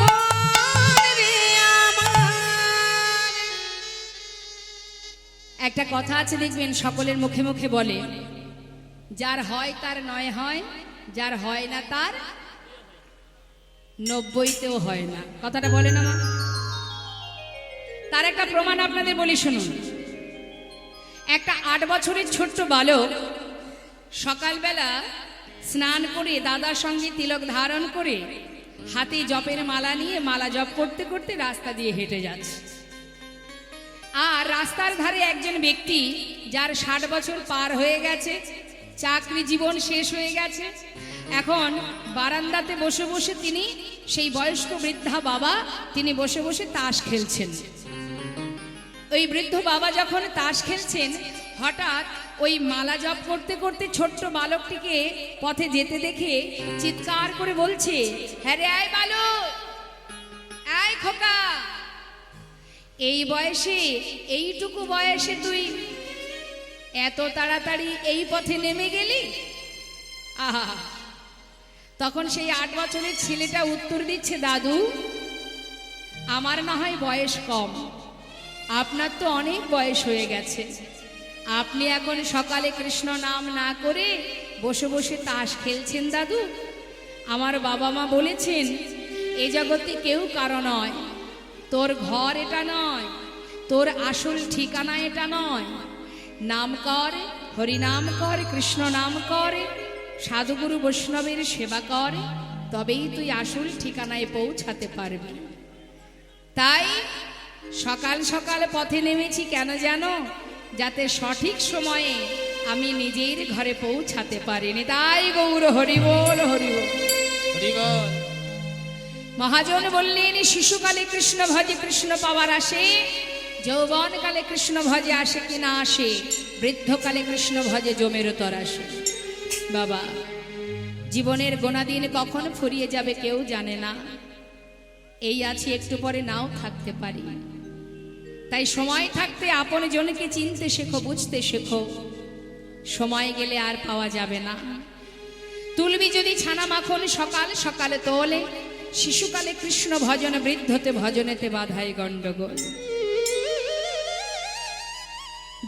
Speaker 2: মন রে আমার। একটা কথা আছে দেখবেন সকলের মুখে মুখে বলে যার হয় তার নয় হয় যার হয় না তার 90তেও হয় না কথাটা বলে না মা তার একটা প্রমাণ আপনাদের বলি শুনুন একটা 8 বছরের ছোট্ট বালক সকালবেলা স্নান করে দাদার সঙ্গে তিলক ধারণ করে হাতে জপের মালা নিয়ে মালা জপ করতে করতে রাস্তা দিয়ে হেঁটে যাচ্ছে আর রাস্তার ধারে একজন ব্যক্তি যার 60 বছর পার হয়ে গেছে চাকরি জীবন শেষ হয়ে গেছে এখন বারান্দাতে বসে বসে তিনি সেই বয়স্ক বৃদ্ধা বাবা তিনি বসে বসে তাস খেলছেন ওই বৃদ্ধ বাবা যখন তাস খেলছেন হঠাৎ ওই মালা জপ করতে করতে ছোট্ট বালকটিকে পথে যেতে দেখে চিৎকার করে বলছে হ্যাঁ রে আয় বালক আয় খোকা এই বয়সে এইটুকু বয়সে তুই এত তাড়াতাড়ি এই পথে নেমে গেলি আহা তখন সেই 8 বছরের ছেলেটা উত্তর দিচ্ছে দাদু আমার না হয় বয়স কম আপনার তো অনেক বয়স হয়ে গেছে আপনি এখন সকালে কৃষ্ণ নাম না করে বসে বসে তাস খেলছেন দাদু আমার বাবা মা বলেছেন এই জগতে কেউ কারো নয় তোর ঘর এটা নয় তোর আসল ঠিকানা এটা নয় নাম কর হরিনাম কর কৃষ্ণ নাম কর সাধুগুরু বৈষ্ণবের সেবা কর তবেই তুই আসল ঠিকানায় পৌঁছাতে পারবি তাই সকাল সকাল পথে নেমেছি কেন জানো যাতে সঠিক সময়ে আমি নিজের ঘরে পৌঁছাতে পারিনি তাই গৌর হরি বল হরি বল
Speaker 3: হরি বল
Speaker 2: মহাজন বললেন শিশুকালে কৃষ্ণ ভজে কৃষ্ণ পাওয়ার আসে যৌবনকালে কৃষ্ণ ভজে আসে কিনা আসে বৃদ্ধকালে কৃষ্ণ ভজে জমের তর আসে বাবা জীবনের গোনাদিন কখন ফুরিয়ে যাবে কেউ জানে না এই আছি একটু পরে নাও থাকতে পারি তাই সময় থাকতে আপন জনকে চিনতে শেখো বুঝতে শেখো সময় গেলে আর পাওয়া যাবে না তুলবি যদি ছানা মাখন সকাল সকালে তোলে শিশুকালে কৃষ্ণ ভজন বৃদ্ধতে ভজনেতে বাধায় গণ্ডগোল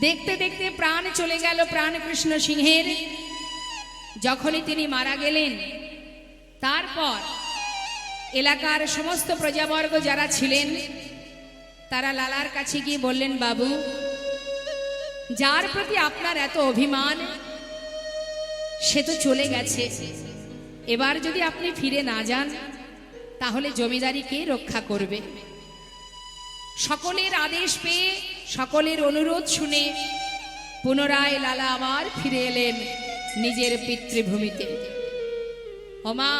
Speaker 2: দেখতে দেখতে প্রাণ চলে গেল প্রাণ কৃষ্ণ সিংহের যখনই তিনি মারা গেলেন তারপর এলাকার সমস্ত প্রজাবর্গ যারা ছিলেন তারা লালার কাছে গিয়ে বললেন বাবু যার প্রতি আপনার এত অভিমান সে তো চলে গেছে এবার যদি আপনি ফিরে না যান তাহলে জমিদারি কে রক্ষা করবে সকলের আদেশ পেয়ে সকলের অনুরোধ শুনে পুনরায় লালা আবার ফিরে এলেন নিজের পিতৃভূমিতে ওমা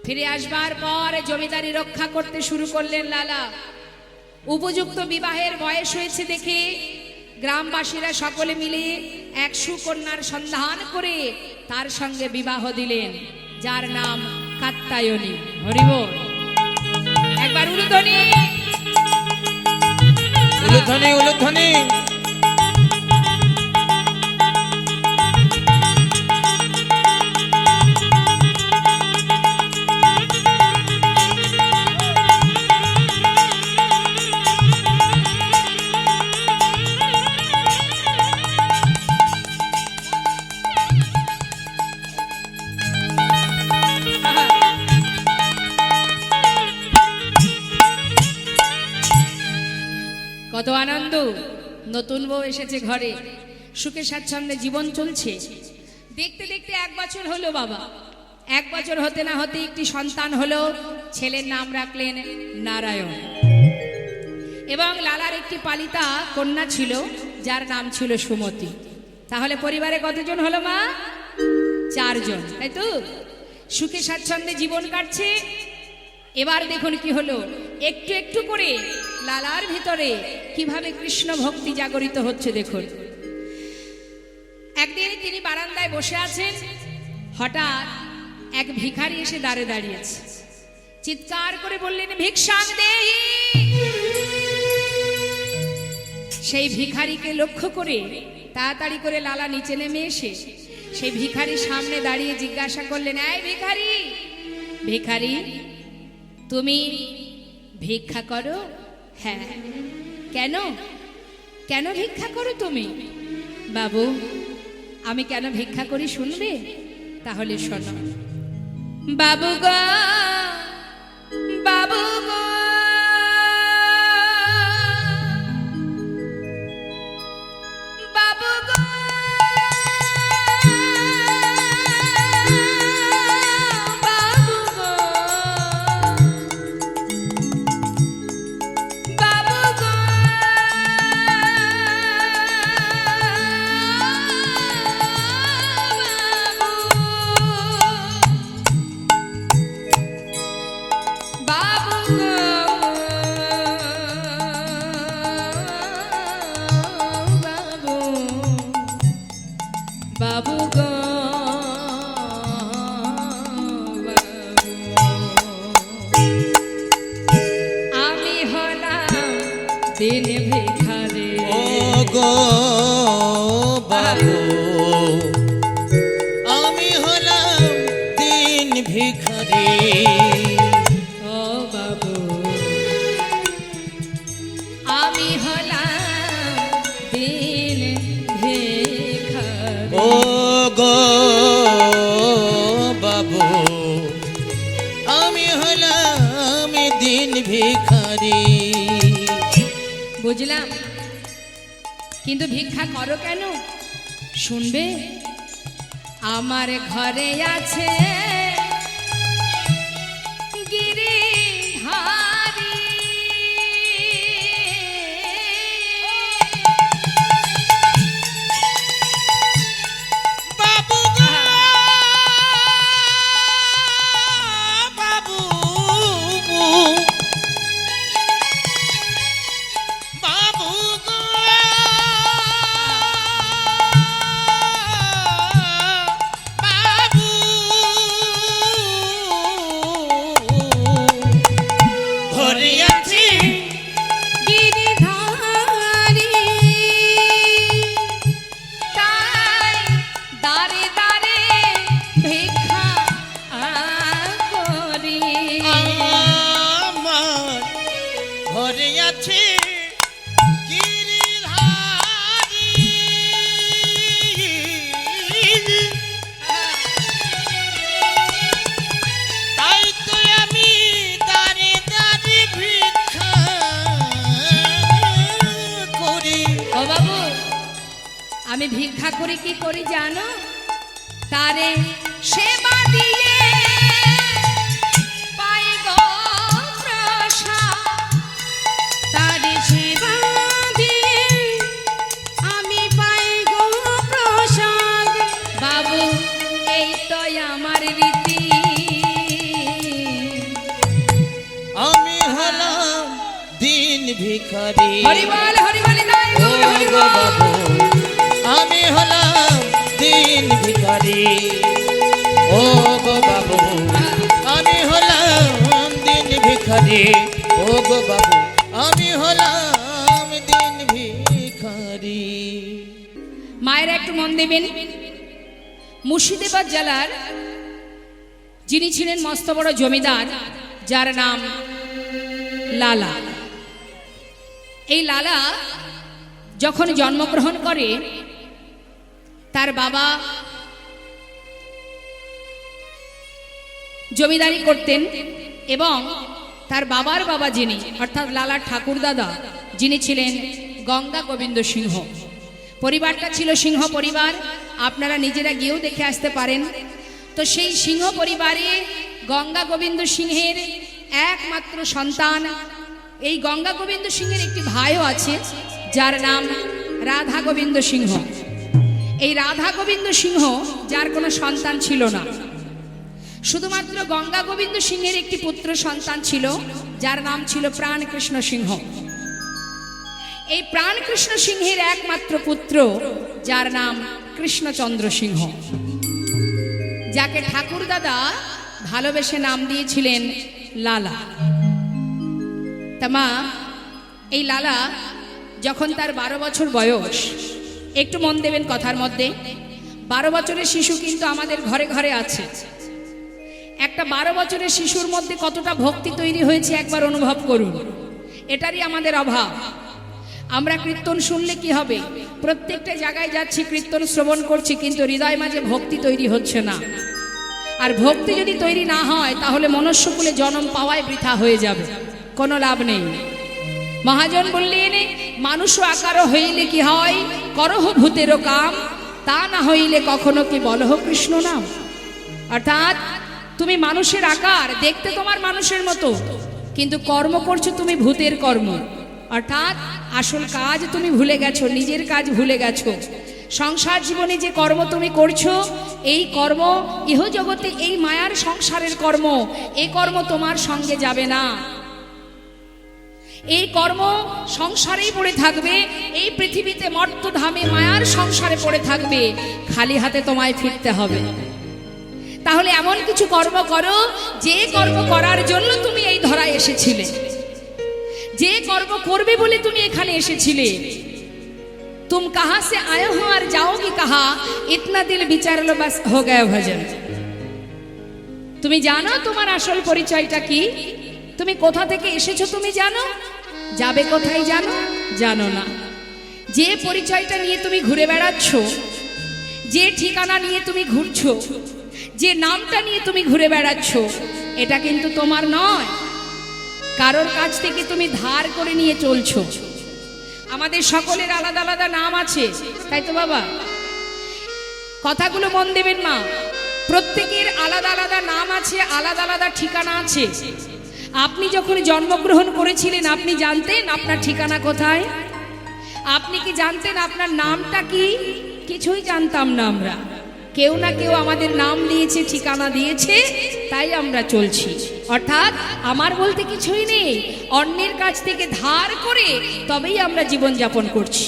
Speaker 2: ফিরে আসবার পর জমিদারি রক্ষা করতে শুরু করলেন লালা উপযুক্ত বিবাহের বয়স হয়েছে দেখে গ্রামবাসীরা সকলে মিলে এক সুকন্যার সন্ধান করে তার সঙ্গে বিবাহ দিলেন যার নাম কাত্যায়নী হরিবল একবার উলুধ্বনি
Speaker 3: উলুধ্বনি উলুধ্বনি
Speaker 2: কত আনন্দ নতুন বউ এসেছে ঘরে সুখে স্বাচ্ছন্দ্যে জীবন চলছে দেখতে দেখতে 1 বছর হলো বাবা 1 বছর হতে না হতে একটি সন্তান হলো, ছেলের নাম রাখলেন নারায়ণ। এবং লালার একটি পালিতা কন্যা ছিল, যার নাম ছিল সুমতি। তাহলে পরিবারে কতজন হলো মা? 4 জন, তাই তো? সুখে স্বাচ্ছন্দ্যে জীবন কাটছে। এবার দেখুন কি হলো, একটু একটু করে লালার ভিতরে কিভাবে কৃষ্ণ ভক্তি জাগরিত হচ্ছে দেখুন। একদিন তিনি বারান্দায় বসে আছেন, হঠাৎ এক ভিখারি এসে দাঁড়িয়েছে। চিৎকার করে বললেন, ভিক্ষাং দেহি। সেই ভিখারিকে লক্ষ্য করে তাড়াতাড়ি করে লালা নিচে নেমে এসে সেই ভিখারির সামনে দাঁড়িয়ে জিজ্ঞাসা করলেন, এই ভিখারি, ভিখারি তুমি ভিক্ষা করো? হ্যাঁ। কেন কেন ভিক্ষা করো তুমি? বাবু, আমি কেন ভিক্ষা করি শুনবে? তাহলে শোনো। বাবু গো, বাবু গো, বাবু গো, বাবু গো, বাবু গো, বাবু গো, বাবু গো, আমি হলাম দিন ভিখারি।
Speaker 3: ও গো বাবু, আমি হলাম দিন ভিখারি।
Speaker 2: ও বাবু, আমি হলাম দিন ভিখারি।
Speaker 3: ও গো বাবু, আমি হলাম দিন ভিখারি।
Speaker 2: বুঝলাম, কিন্তু ভিক্ষা করো কেন শুনবে? আমার ঘরে আছে গিরিধারী,
Speaker 3: বাবু গো, বাবু, বাবু গো, বাবু, ঘরে আছি
Speaker 2: গিরিধারী, তাই দাঁড়ে দাঁড়ে ভিক্ষা করি।
Speaker 3: আমার ঘরে আছে গিরিধারী, তাই তো আমি দাঁড়ে দাঁড়ে ভিক্ষা করি।
Speaker 2: ও বাবু, আমি ভিক্ষা করি কি করি জানো? তারে সেবা দিয়ে পাই গো প্রসাদ, তারে সেবা দিয়ে আমি পাই গো প্রসাদ। বাবু, এই তো আমার রীতি।
Speaker 3: আমি হলাম দিন ভিখারি।
Speaker 2: হরিবল হরিবল নাই
Speaker 3: ও গো বাবু, আমি হলাম দিন ভিখারি। ও গো বাবু, আমি হলাম দিন ভিখারি। ও গো বাবু, আমি হলাম দিন ভিখারি।
Speaker 2: মায়েরা একটু মন দেবেন। মুর্শিদাবাদ জেলার যিনি ছিলেন মস্ত বড় জমিদার, যার নাম লালা, এই লালা যখন জন্মগ্রহণ করে, তার বাবা জমিদারি করতেন এবং তার বাবার বাবা যিনি অর্থাৎ লালার ঠাকুর দাদা যিনি ছিলেন গঙ্গা গোবিন্দ সিংহ। পরিবারটা ছিল সিংহ পরিবার, আপনারা নিজেরা গিয়েও দেখে আসতে পারেন। তো সেই সিংহ পরিবারে গঙ্গা গোবিন্দ সিংহের একমাত্র সন্তান। এই গঙ্গা গোবিন্দ সিংহের একটি ভাইও আছে যার নাম রাধা গোবিন্দ সিংহ। এই রাধা গোবিন্দ সিংহ যার কোনো সন্তান ছিল না, শুধুমাত্র গঙ্গা গোবিন্দ সিংহের একটি পুত্র সন্তান ছিল যার নাম ছিল প্রাণকৃষ্ণ সিংহ। এই প্রাণকৃষ্ণ সিংহের একমাত্র পুত্র যার নাম কৃষ্ণচন্দ্র সিংহ, যাকে ঠাকুর দাদা ভালোবেসে নাম দিয়েছিলেন লালা। তা মা, এই লালা যখন তার 12 বছর বয়স, একটু মন দেবেন কথার মধ্যে, 12 বছরের শিশু কিন্তু আমাদের ঘরে ঘরে আছে। একটা 12 বছরের শিশুর মধ্যে কতটা ভক্তি তৈরি হয়েছে একবার অনুভব করুন। এটারই আমাদের অভাব। আমরা কীর্তন শুনলে কি হবে, প্রত্যেকটা জায়গায় যাচ্ছি, কীর্তন শ্রবণ করছি, কিন্তু হৃদয় মাঝে ভক্তি তৈরি হচ্ছে না। আর ভক্তি যদি তৈরি না হয় তাহলে মনুষ্যকুলে জন্ম পাওয়াই বৃথা হয়ে যাবে, কোনো লাভ নেই। মহাজন বললেন, মানুষ আকার হইলে কি হয়, করহ ভূতেরও কাম, তা না হইলে কখনো কি বলহ কৃষ্ণ নাম। অর্থাৎ তুমি মানুষের আকার, দেখতে তোমার মানুষের মতো, কিন্তু কর্ম করছো তুমি ভূতের কর্ম। অর্থাৎ আসল কাজ তুমি ভুলে গেছো, নিজের কাজ ভুলে গেছো। সংসার জীবনে যে কর্ম তুমি করছো, এই কর্ম ইহ জগতে এই মায়ার সংসারের কর্ম, এই কর্ম তোমার সঙ্গে যাবে না। এই কর্ম সংসারেই পড়ে থাকবে, এই পৃথিবীতে মর্তধামে মায়ার সংসারে পড়ে থাকবে, খালি হাতে তোমায় ফিরতে হবে। তাহলে এমন কিছু কর্ম করো যে কর্ম করার জন্য তুমি এই ধরায় এসেছিলে, যে কর্ম করবে বলে তুমি এখানে এসেছিলে। तुम कहां से आए हो और जाओगे कहां, इतना दिल विचार लो बस हो गया भजन। তুমি জানো তোমার আসল পরিচয়টা কি, তুমি কোথা থেকে এসেছো তুমি জানো, যাবে কোথায় জানো, জানো না। যে পরিচয়টা নিয়ে তুমি ঘুরে বেড়াচ্ছ, যে ঠিকানা নিয়ে তুমি ঘুরছো, যে নামটা নিয়ে তুমি ঘুরে বেড়াচ্ছ, এটা কিন্তু তোমার নয়, কারোর কাছ থেকে তুমি ধার করে নিয়ে চলছো। আমাদের সকলের আলাদা আলাদা নাম আছে, তাই তো বাবা? কথাগুলো মন দেবেন মা, প্রত্যেকের আলাদা আলাদা নাম আছে, আলাদা আলাদা ঠিকানা আছে। আপনি যখন জন্মগ্রহণ করেছিলেন আপনি জানতেন আপনার ঠিকানা কোথায়? আপনি কি জানতেন আপনার নামটা কি? কিছুই জানতাম না আমরা। কেউ না কেউ আমাদের নাম দিয়েছে, ঠিকানা দিয়েছে, তাই আমরা চলছি। অর্থাৎ আমার বলতে কিছুই নেই, অন্যের কাছ থেকে ধার করে তবেই আমরা জীবন যাপন করছি।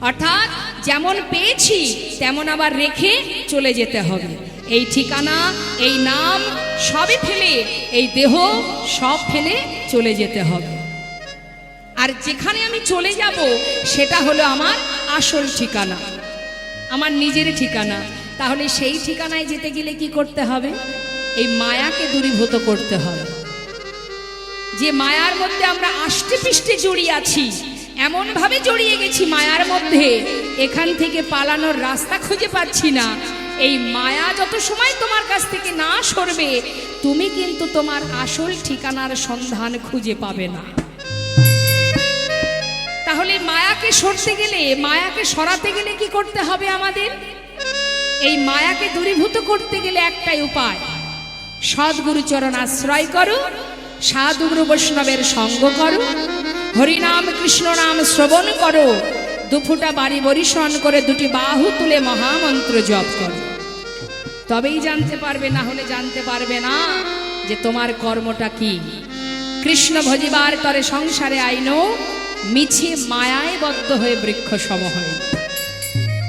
Speaker 2: অর্থাৎ যেমন পেয়েছি তেমন আবার রেখে চলে যেতে হবে। এই ঠিকানা, এই নাম সবই ফেলে, এই দেহ সব ফেলে চলে যেতে হবে। আর যেখানে আমি চলে যাব সেটা হলো আমার আসল ঠিকানা, আমার নিজের ঠিকানা। তাহলে সেই ঠিকানায় যেতে গেলে কি করতে হবে? এই মায়াকে দূরীভূত করতে হবে। যে মায়ার মধ্যে আমরা আষ্টে পৃষ্ঠে জড়িয়ে আছি, এমন ভাবে জড়িয়ে গেছি মায়ার মধ্যে, এখান থেকে পালানোর রাস্তা খুঁজে পাচ্ছি না। এই মায়া যত সময় তোমার কাছ থেকে না সরবে, তুমি কিন্তু তোমার আসল ঠিকানার সন্ধান খুঁজে পাবে না। তাহলে মায়াকে সরতে গেলে, মায়াকে সরাতে গেলে কি করতে হবে আমাদের? এই মায়াকে দূরীভূত করতে গেলে একটাই উপায়, সদ্গুরু চরণ আশ্রয় করো, সাধুগুরু বৈষ্ণবের সঙ্গ করো, হরিনাম কৃষ্ণ নাম শ্রবণ করো, দুফুটা বাড়ি বরিশন করে দুটি বাহু তুলে মহামন্ত্র জপ করো। তবেই জানতে পারবে, না হলে জানতে পারবে না যে তোমার কর্মটা কি। কৃষ্ণ ভজিবার তরে সংসারে আইনো, মিছে মায়ায় বদ্ধ হয়ে বৃক্ষ সম হয়।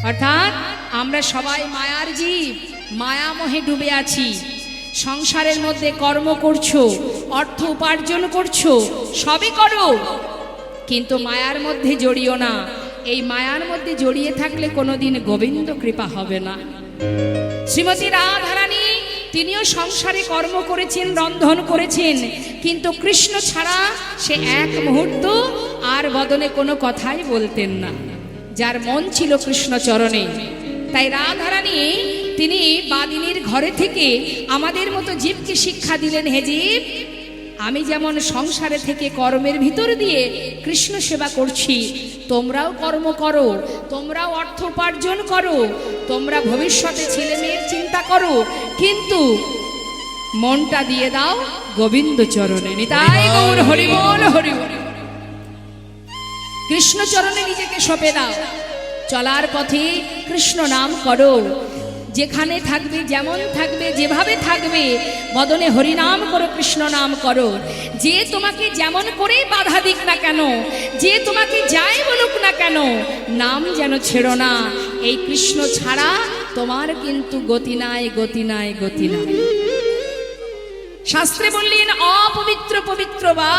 Speaker 2: অর্থাৎ আমরা সবাই মায়ার জীব, মায়ামোহে ডুবে আছি। সংসারের মধ্যে কর্ম করছো, অর্থ উপার্জন করছো, সবই করো, কিন্তু মায়ার মধ্যে জড়িও না। এই মায়ার মধ্যে জড়িয়ে থাকলে কোনোদিন গোবিন্দ কৃপা হবে না। শ্রীমতী রাধারানী তিনিও সংসারে কর্ম করেছেন, রন্ধন করেছেন, কিন্তু কৃষ্ণ ছাড়া সে এক মুহূর্ত আর বদনে কোনো কথাই বলতেন না, যার মন ছিল কৃষ্ণ চরণে। তাই রাধারানী তিনি বাদিনীর ঘরে থেকে আমাদের মতো জীবকে শিক্ষা দিলেন, হে জীব, আমি যেমন সংসারে থেকে কর্মের ভিতর দিয়ে কৃষ্ণ সেবা করছি, তোমরাও কর্ম করো, তোমরাও অর্থ উপার্জন করো, তোমরা ভবিষ্যতে ছেলে মেয়ের চিন্তা করো, কিন্তু মনটা দিয়ে দাও গোবিন্দ চরণে। নিতাই গৌর হরি বল, হরি বল। কৃষ্ণ চরণে নিজেকে সঁপে দাও, চলার পথে কৃষ্ণ নাম করো, যেখানে থাকবে, যেমন থাকবে, যেভাবে থাকবে, বদনে হরি নাম করো, কৃষ্ণ নাম করো। যে তোমাকে যেমন করেই বাধা দিক না কেন, যে তোমাকে যাই বলুক না কেন, নাম যেন ছেড়ো না। এই কৃষ্ণ ছাড়া তোমার কিন্তু গতি নাই, গতি নাই, গতি নাই। শাস্ত্রে বললেন অপবিত্র পবিত্র বা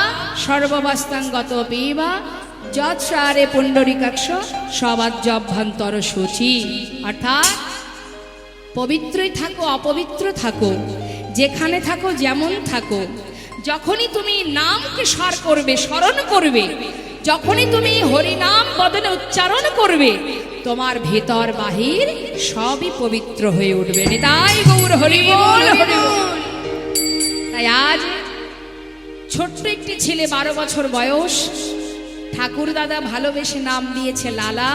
Speaker 2: সর্ববাস্তাঙ্গত পিবা যৎসারে পুণ্ডরিকাক্ষ সবাজ্যভ্যন্তর সূচি। অর্থাৎ পবিত্রই থাকো, অপবিত্র থাকো, যেখানে থাকো, যেমন থাকো, যখনই তুমি নামকে স্মরণ করবে, যখনই তুমি হরিনাম বদনে উচ্চারণ করবে, তোমার ভেতর বাহির সবই পবিত্র হয়ে উঠবে। নিতাই গৌর হরি বল, হরি বল। তাই আজ ছোট্ট একটি ছেলে, 12 বছর বয়স, ঠাকুর দাদা ভালোবেসে নাম দিয়েছে লালা।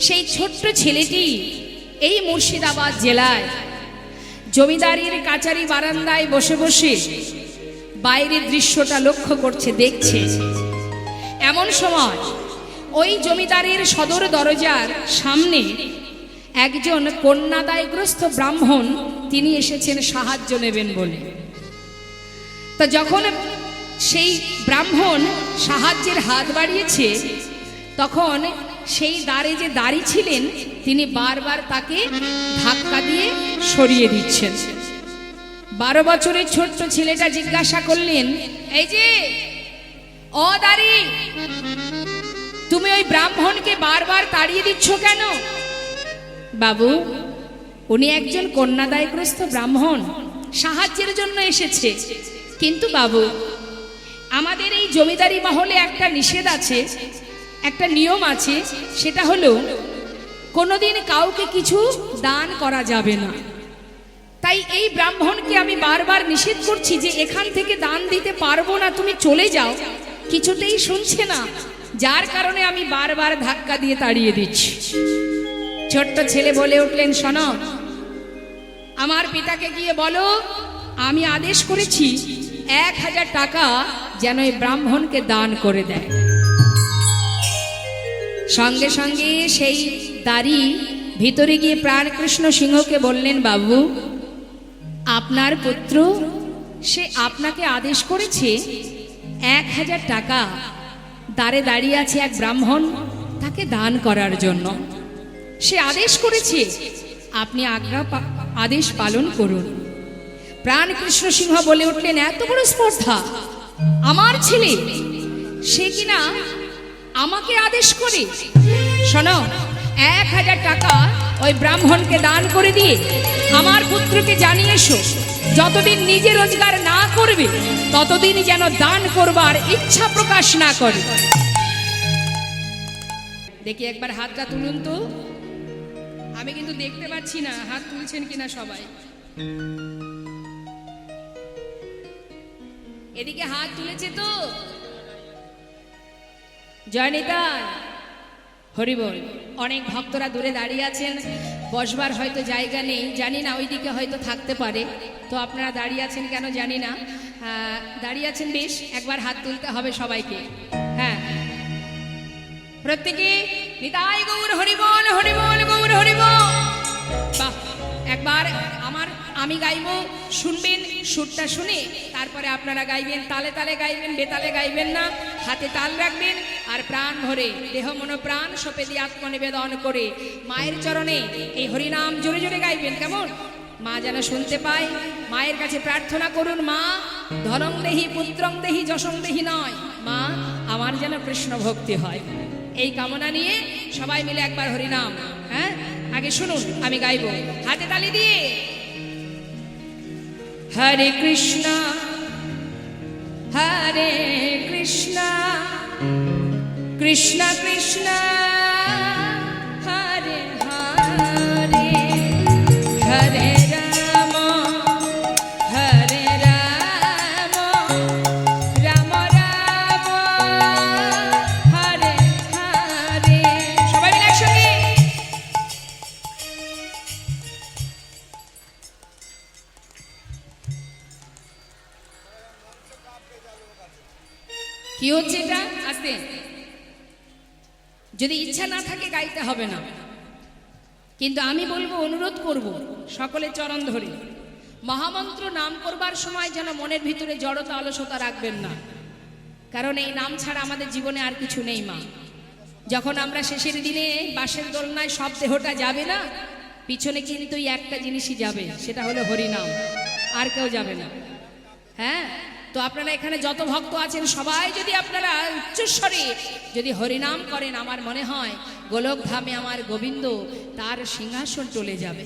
Speaker 2: সেই ছোট্ট ছেলেটি এই মুর্শিদাবাদ জেলায় জমিদারির কাচারি বারান্দায় বসে বসে বাইরের দৃশ্যটা লক্ষ্য করছে, দেখছে। এমন সময় ওই জমিদারের সদর দরজার সামনে একজন কন্যাদায়গ্রস্ত ব্রাহ্মণ, তিনি এসেছেন সাহায্য নেবেন বলে। তা যখন সেই ব্রাহ্মণ সাহায্যের হাত বাড়িয়েছে, তখন সেই দ্বারে যে দাঁড়ি ছিলেন, তিনি বারবার তাকে ধাক্কা দিয়ে সরিয়ে দিচ্ছেন। 12 বছরের ছোট্ট ছেলেটা জিজ্ঞাসা করলেন, এই যে ও দাঁড়ি, তুমি ওই ব্রাহ্মণকে বারবার তাড়িয়ে দিচ্ছ কেন? বাবু, উনি একজন কন্যাদায়গ্রস্ত ব্রাহ্মণ, সাহায্যের জন্য এসেছে। কিন্তু বাবু, আমাদের এই জমিদারি মহলে একটা নিষেধ আছে, একটা নিয়ম আছে, সেটা হলো কোনোদিন কাউকে কিছু দান করা যাবে না। তাই এই ব্রাহ্মণকে আমি বারবার নিষেধ করছি যে এখান থেকে দান দিতে পারবো না, তুমি চলে যাও। কিছুতেই শুনছে না, যার কারণে আমি বারবার ধাক্কা দিয়ে তাড়িয়ে দিচ্ছি। ছোট্ট ছেলে বলে উঠলেন, শোনো, আমার পিতাকে গিয়ে বলো আমি আদেশ করেছি 1000 টাকা যেন এই ব্রাহ্মণকে দান করে দেয়। সঙ্গে সঙ্গে সেই দাঁড়ি ভিতরে গিয়ে প্রাণকৃষ্ণ সিংহকে বললেন, বাবু, আপনার পুত্র সে আপনাকে আদেশ করেছে 1000 টাকা দ্বারে দাঁড়িয়ে আছে এক ব্রাহ্মণ, তাকে দান করার জন্য। সে আদেশ করেছে, আপনি আদেশ পালন করুন। প্রাণকৃষ্ণ সিংহ বলে উঠলেন, এত বড় স্পর্ধা আমার ছেলে, সে কিনা আমাকে আদেশ করে। শোনো, 1000 টাকা ওই ব্রাহ্মণকে দান করে দিয়ে আমার পুত্রকে জানিয়ে এসো, যতদিন নিজে রোজগার না করবে ততদিন যেন দান করবার ইচ্ছা প্রকাশ না করে। দেখি একবার হাতটা তুলুন তো, আমি কিন্তু দেখতে পাচ্ছি না হাত তুলছেন কিনা সবাই। এদিকে হাত তুলেছে তো? জয় নিতাই, হরি বল। অনেক ভক্তরা দূরে দাঁড়িয়ে আছেন, বসবার হয়তো জায়গা নেই, জানি না, ওইদিকে হয়তো থাকতে পারে। তো আপনারা দাঁড়িয়ে আছেন কেন জানি না, দাঁড়িয়ে আছেন বেশ, একবার হাত তুলতে হবে সবাইকে। হ্যাঁ, প্রত্যেকে নিতাই গৌর হরি বল, হরি বল, গৌর হরি বল। বাহ, একবার আমি গাইব, শুনবেন, সুরটা শুনে তারপরে আপনারা গাইবেন। তালে তালে গাইবেন, বেতালে গাইবেন না, হাতে তাল রাখবেন আর প্রাণ ভরে দেহ মন প্রাণ সপে দিয়ে আত্মনিবেদন করে মায়ের চরণে এই হরিনাম জোরে জোরে গাইবেন। কেমন? মা যেন শুনতে পায়। মায়ের কাছে প্রার্থনা করুন, মা ধনং দেহি পুত্রং দেহি যশং দেহি নয়, মা আমার যেন কৃষ্ণ ভক্তি হয়। এই কামনা নিয়ে সবাই মিলে একবার হরিনাম। হ্যাঁ, আগে শুনুন, আমি গাইব, হাতে তালি দিয়ে। হরে কৃষ্ণ হরে কৃষ্ণ কৃষ্ণ কৃষ্ণ হরে হরে, হরে রাম কি হচ্ছে এটা? আস্তে, যদি ইচ্ছা না থাকে গাইতে হবে না, কিন্তু আমি বলবো, অনুরোধ করব সকলে চরণ ধরে মহামন্ত্র নাম করবার সময় যেন মনের ভিতরে জড়তা অলসতা রাখবেন না, কারণ এই নাম ছাড়া আমাদের জীবনে আর কিছু নেই মা। যখন আমরা শেষের দিনে বাঁশের দোলনায় সব দেহটা যাবে না, পিছনে কিন্তু একটা জিনিসই যাবে, সেটা হলো হরিনাম, আর কেউ যাবে না। হ্যাঁ, তো আপনারা এখানে যত ভক্ত আছেন সবাই যদি আপনারা উচ্চস্বরে যদি হরিনাম করেন, আমার মনে হয় গোলক ধামে আমার গোবিন্দ তার সিংহাসন টলে যাবে।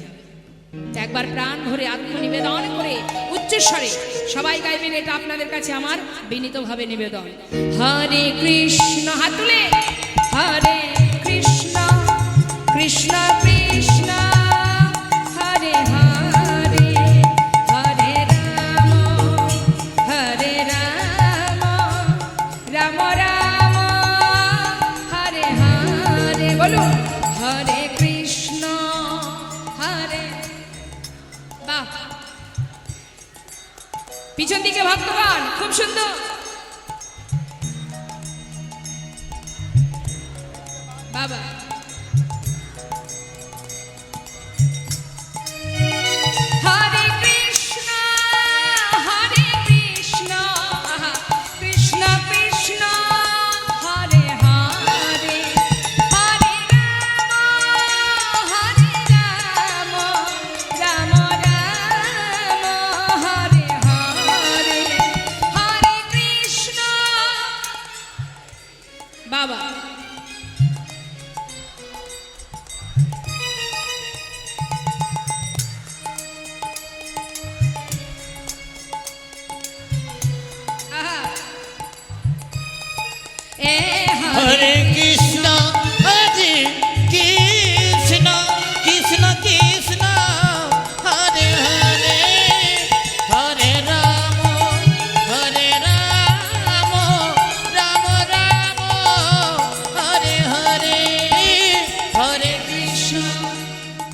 Speaker 2: একবার প্রাণ ভরে আত্মনিবেদন করে উচ্চস্বরে সবাই গাইবেন, এটা আপনাদের কাছে আমার বিনীতভাবে নিবেদন। হরে কৃষ্ণ, হাত তুলে, হরে কৃষ্ণ কৃষ্ণ কৃষ্ণ হরে হরে, হরে রাম হরে রাম, রাম রাম হরে হরে, বলুন হরে কৃষ্ণ হরে। বাহ, পিছন দিকে ভক্তগণ খুব সুন্দর। বাবা, হরে কৃষ্ণ হরে কৃষ্ণ, কৃষ্ণ কৃষ্ণ হরে হরে, হরে রাম হরে রাম, রাম রাম হরে হরে, হরে কৃষ্ণ। বাবা,
Speaker 3: হরে কৃষ্ণ হরে কৃষ্ণ, কৃষ্ণ কৃষ্ণ হরে হরে, হরে রাম হরে রাম, রাম রাম হরে হরে, হরে কৃষ্ণ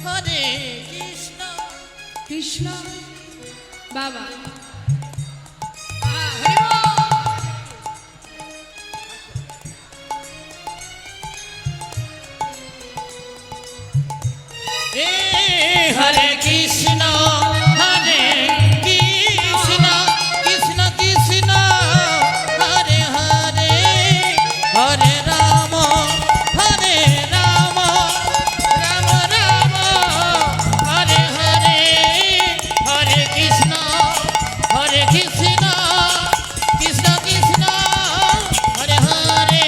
Speaker 3: হরে কৃষ্ণ,
Speaker 2: কৃষ্ণ। বাবা,
Speaker 3: হরে কৃষ্ণ হরে কৃষ্ণ, কৃষ্ণ কৃষ্ণ হরে হরে, হরে রাম হরে রাম, রাম রাম হরে হরে, হরে কৃষ্ণ হরে কৃষ্ণ, কৃষ্ণ কৃষ্ণ হরে হরে,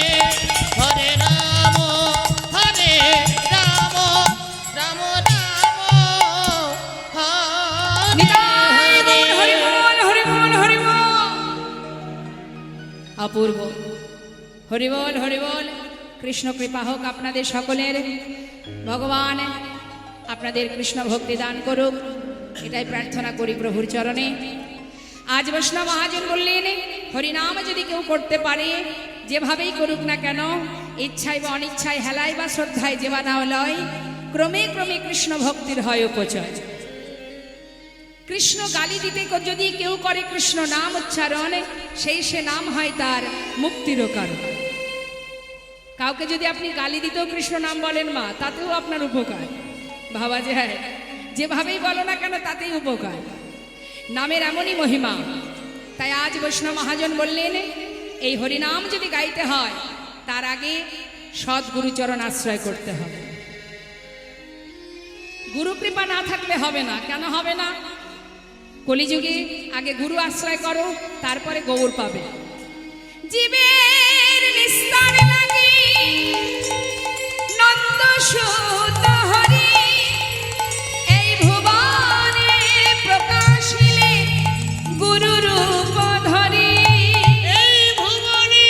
Speaker 3: হরে রাম হরে রাম, রাম
Speaker 2: অপূর্ব। হরিবল হরিবল। কৃষ্ণ কৃপা হোক আপনাদের সকলের, ভগবান আপনাদের কৃষ্ণ ভক্তি দান করুক, এটাই প্রার্থনা করি প্রভুর চরণে। আজ বৈষ্ণব মহাজন বললেন, হরিনাম যদি কেউ করতে পারে, যেভাবেই করুক না কেন, ইচ্ছায় বা অনিচ্ছায়, হেলায় বা শ্রদ্ধায়, যে বা না লয়, ক্রমে ক্রমে কৃষ্ণ ভক্তির হয় উপচয়। কৃষ্ণ গালি দিতে যদি কেউ করে কৃষ্ণ নাম উচ্চারণ, সেই সে নাম হয় তার মুক্তিরও কারণ। কাউকে যদি আপনি গালি দিতেও কৃষ্ণ নাম বলেন মা, তাতেও আপনার উপকার। ভাবা যায়, যেভাবেই বলো না কেন তাতেই উপকার। নামের এমনই মহিমা। তাই আজ বৈষ্ণব মহাজন বললেন, এই হরিনাম যদি গাইতে হয়, তার আগে সৎ গুরুচরণ আশ্রয় করতে হবে। গুরু কৃপা না থাকলে হবে না। কেন হবে না? কলিযুগে আগে গুরু আশ্রয় করো, তারপরে গৌর পাবে। জীবের নিস্তার লাগি নন্দ সুত হরি, এই ভুবনে প্রকাশিলে গুরু রূপ ধরি।
Speaker 3: এই ভুবনে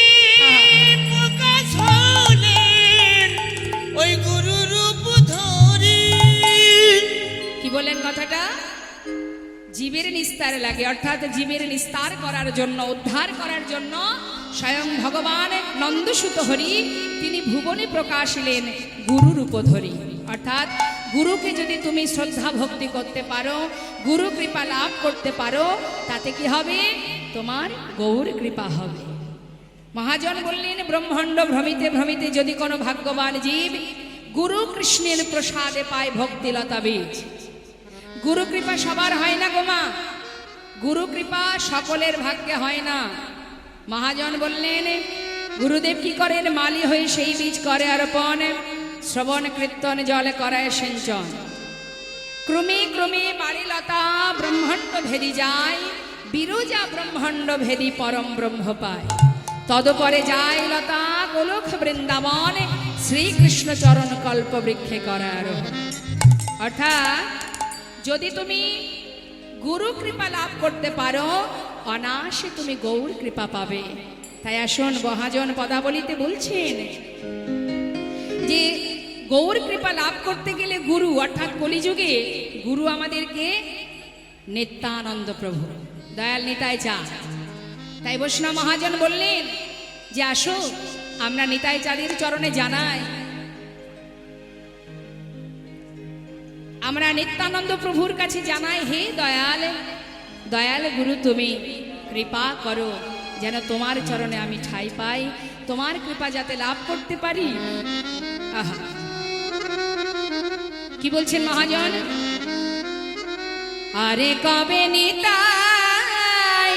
Speaker 3: প্রকাশ হলেন ওই গুরু রূপ ধরি।
Speaker 2: কি বললেন কথাটা? জীবের নিস্তার লাগে, অর্থাৎ জীবের নিস্তার করার জন্য, উদ্ধার করার জন্য স্বয়ং ভগবান নন্দসুত হরি তিনি ভুবনে প্রকাশিলেন গুরু রূপ ধরি। অর্থাৎ গুরুকে যদি তুমি শ্রদ্ধা ভক্তি করতে পারো, গুরু কৃপা লাভ করতে পারো, তাতে কি হবে? তোমার গৌর কৃপা হবে। মহাজন বললেন, ব্রহ্মাণ্ড ভ্রমিতে ভ্রমিতে যদি কোনো ভাগ্যবান জীব গুরু কৃষ্ণের প্রসাদে পায় ভক্তিলতা বীজ। গুরু কৃপা সবার হয় না গো মা, গুরু কৃপা সকলের ভাগ্যে হয় না। মহাজন বললেন, গুরুদেব কি করেন? মালি হয়ে সেই বীজ করে অর্পণ, শ্রবণ কীর্তন জলে করায় সিঞ্চন। ক্রমে ক্রমে বাড়িলতা ব্রহ্মাণ্ড ভেদি যায়, বিরজা ব্রহ্মাণ্ড ভেদি পরম ব্রহ্ম পায়। তদপরে যায় লতা গোলক বৃন্দাবন, শ্রীকৃষ্ণ চরণ কল্প বৃক্ষে করে আরোহণ। অর্থাৎ যদি তুমি গুরু কৃপা লাভ করতে পারো, অনায়াসে তুমি গৌর কৃপা পাবে। তাই আসুন মহাজন পদাবলিতে বলছেন যে গৌর কৃপা লাভ করতে গেলে গুরু, অর্থাৎ কলিযুগে গুরু আমাদেরকে নিত্যানন্দ প্রভু দয়াল নিতাই চাঁদ। তাই বৈষ্ণব মহাজন বললেন যে আসো আমরা নিতাই চাঁদের চরণে জানাই, আমরা নিত্যানন্দ প্রভুর কাছে জানাই, হে দয়াল দয়াল গুরু তুমি কৃপা করো যেন তোমার চরণে আমি ঠাঁই পাই, তোমার কৃপা যাতে লাভ করতে পারি। আহা, কি বলছেন মহাজন? আরে কবে নিতাই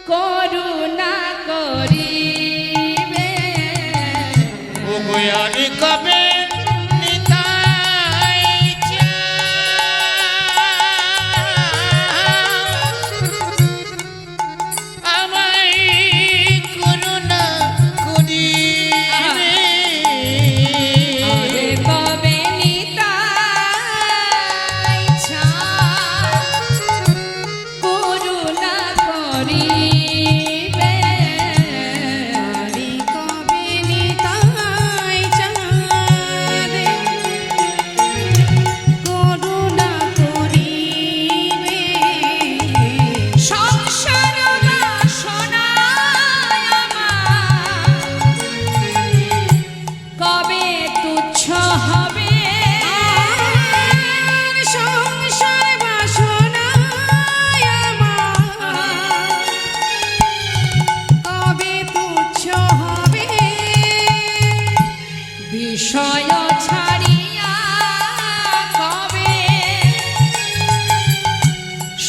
Speaker 2: করুণা করিবে,
Speaker 3: ও গোয়ারি কবে নিতাই আমায় করুণা করিবে।
Speaker 2: আরে কবে নিতাই করুণা করিবে, আরে কবে নিতাই করুণা করিবে। সংসার বাসনায় আমার কবে তুচ্ছ হবে, সংসার বাসনায় আমার কবে তুচ্ছ হবে, বিষয় ছাড়িয়া কবে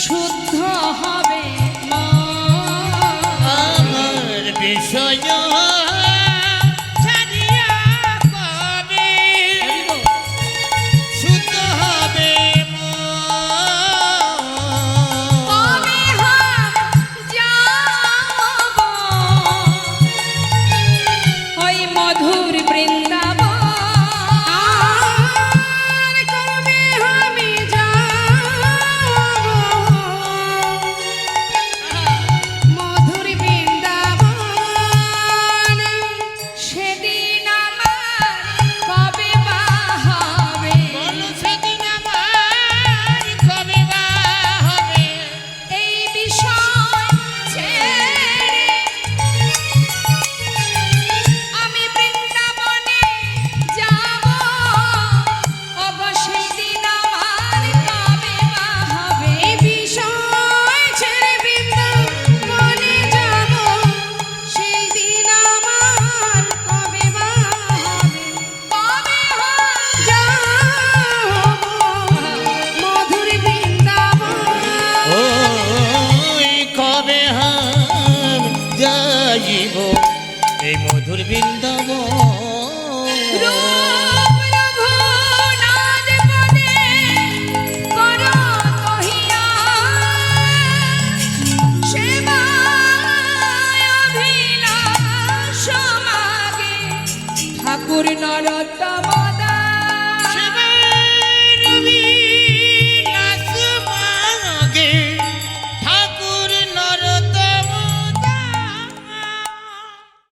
Speaker 2: শুদ্ধ হবে মন।
Speaker 3: আমার বিষয় ছাড়িয়া কবে শুদ্ধ হবে
Speaker 2: কবে হাত যাব ওই মধুর বৃন্দাবন, কবে আমি যাব মধুর বৃন্দাবন, সেদিন আমার কবে বা হবে,
Speaker 3: সেদিন আমার কবে বা হবে।
Speaker 2: এই বিষয় ছেড়ে আমি বৃন্দাবনে যাব, ওগো সেদিন আমার কবে বা হবে, এই বিষয় ছেড়ে বৃন্দাবনে যাব, সেই দিন আমার কবে বা হবে, কবে যাব মধুর বৃন্দাবন।
Speaker 3: ওই কবে হাম যাইব এই মধুর বৃন্দাবন।
Speaker 2: রূপ রঘুনাথ পদে কর কহিয়া, সেবায় অভিলাষ মাগে ঠাকুর নরোত্তম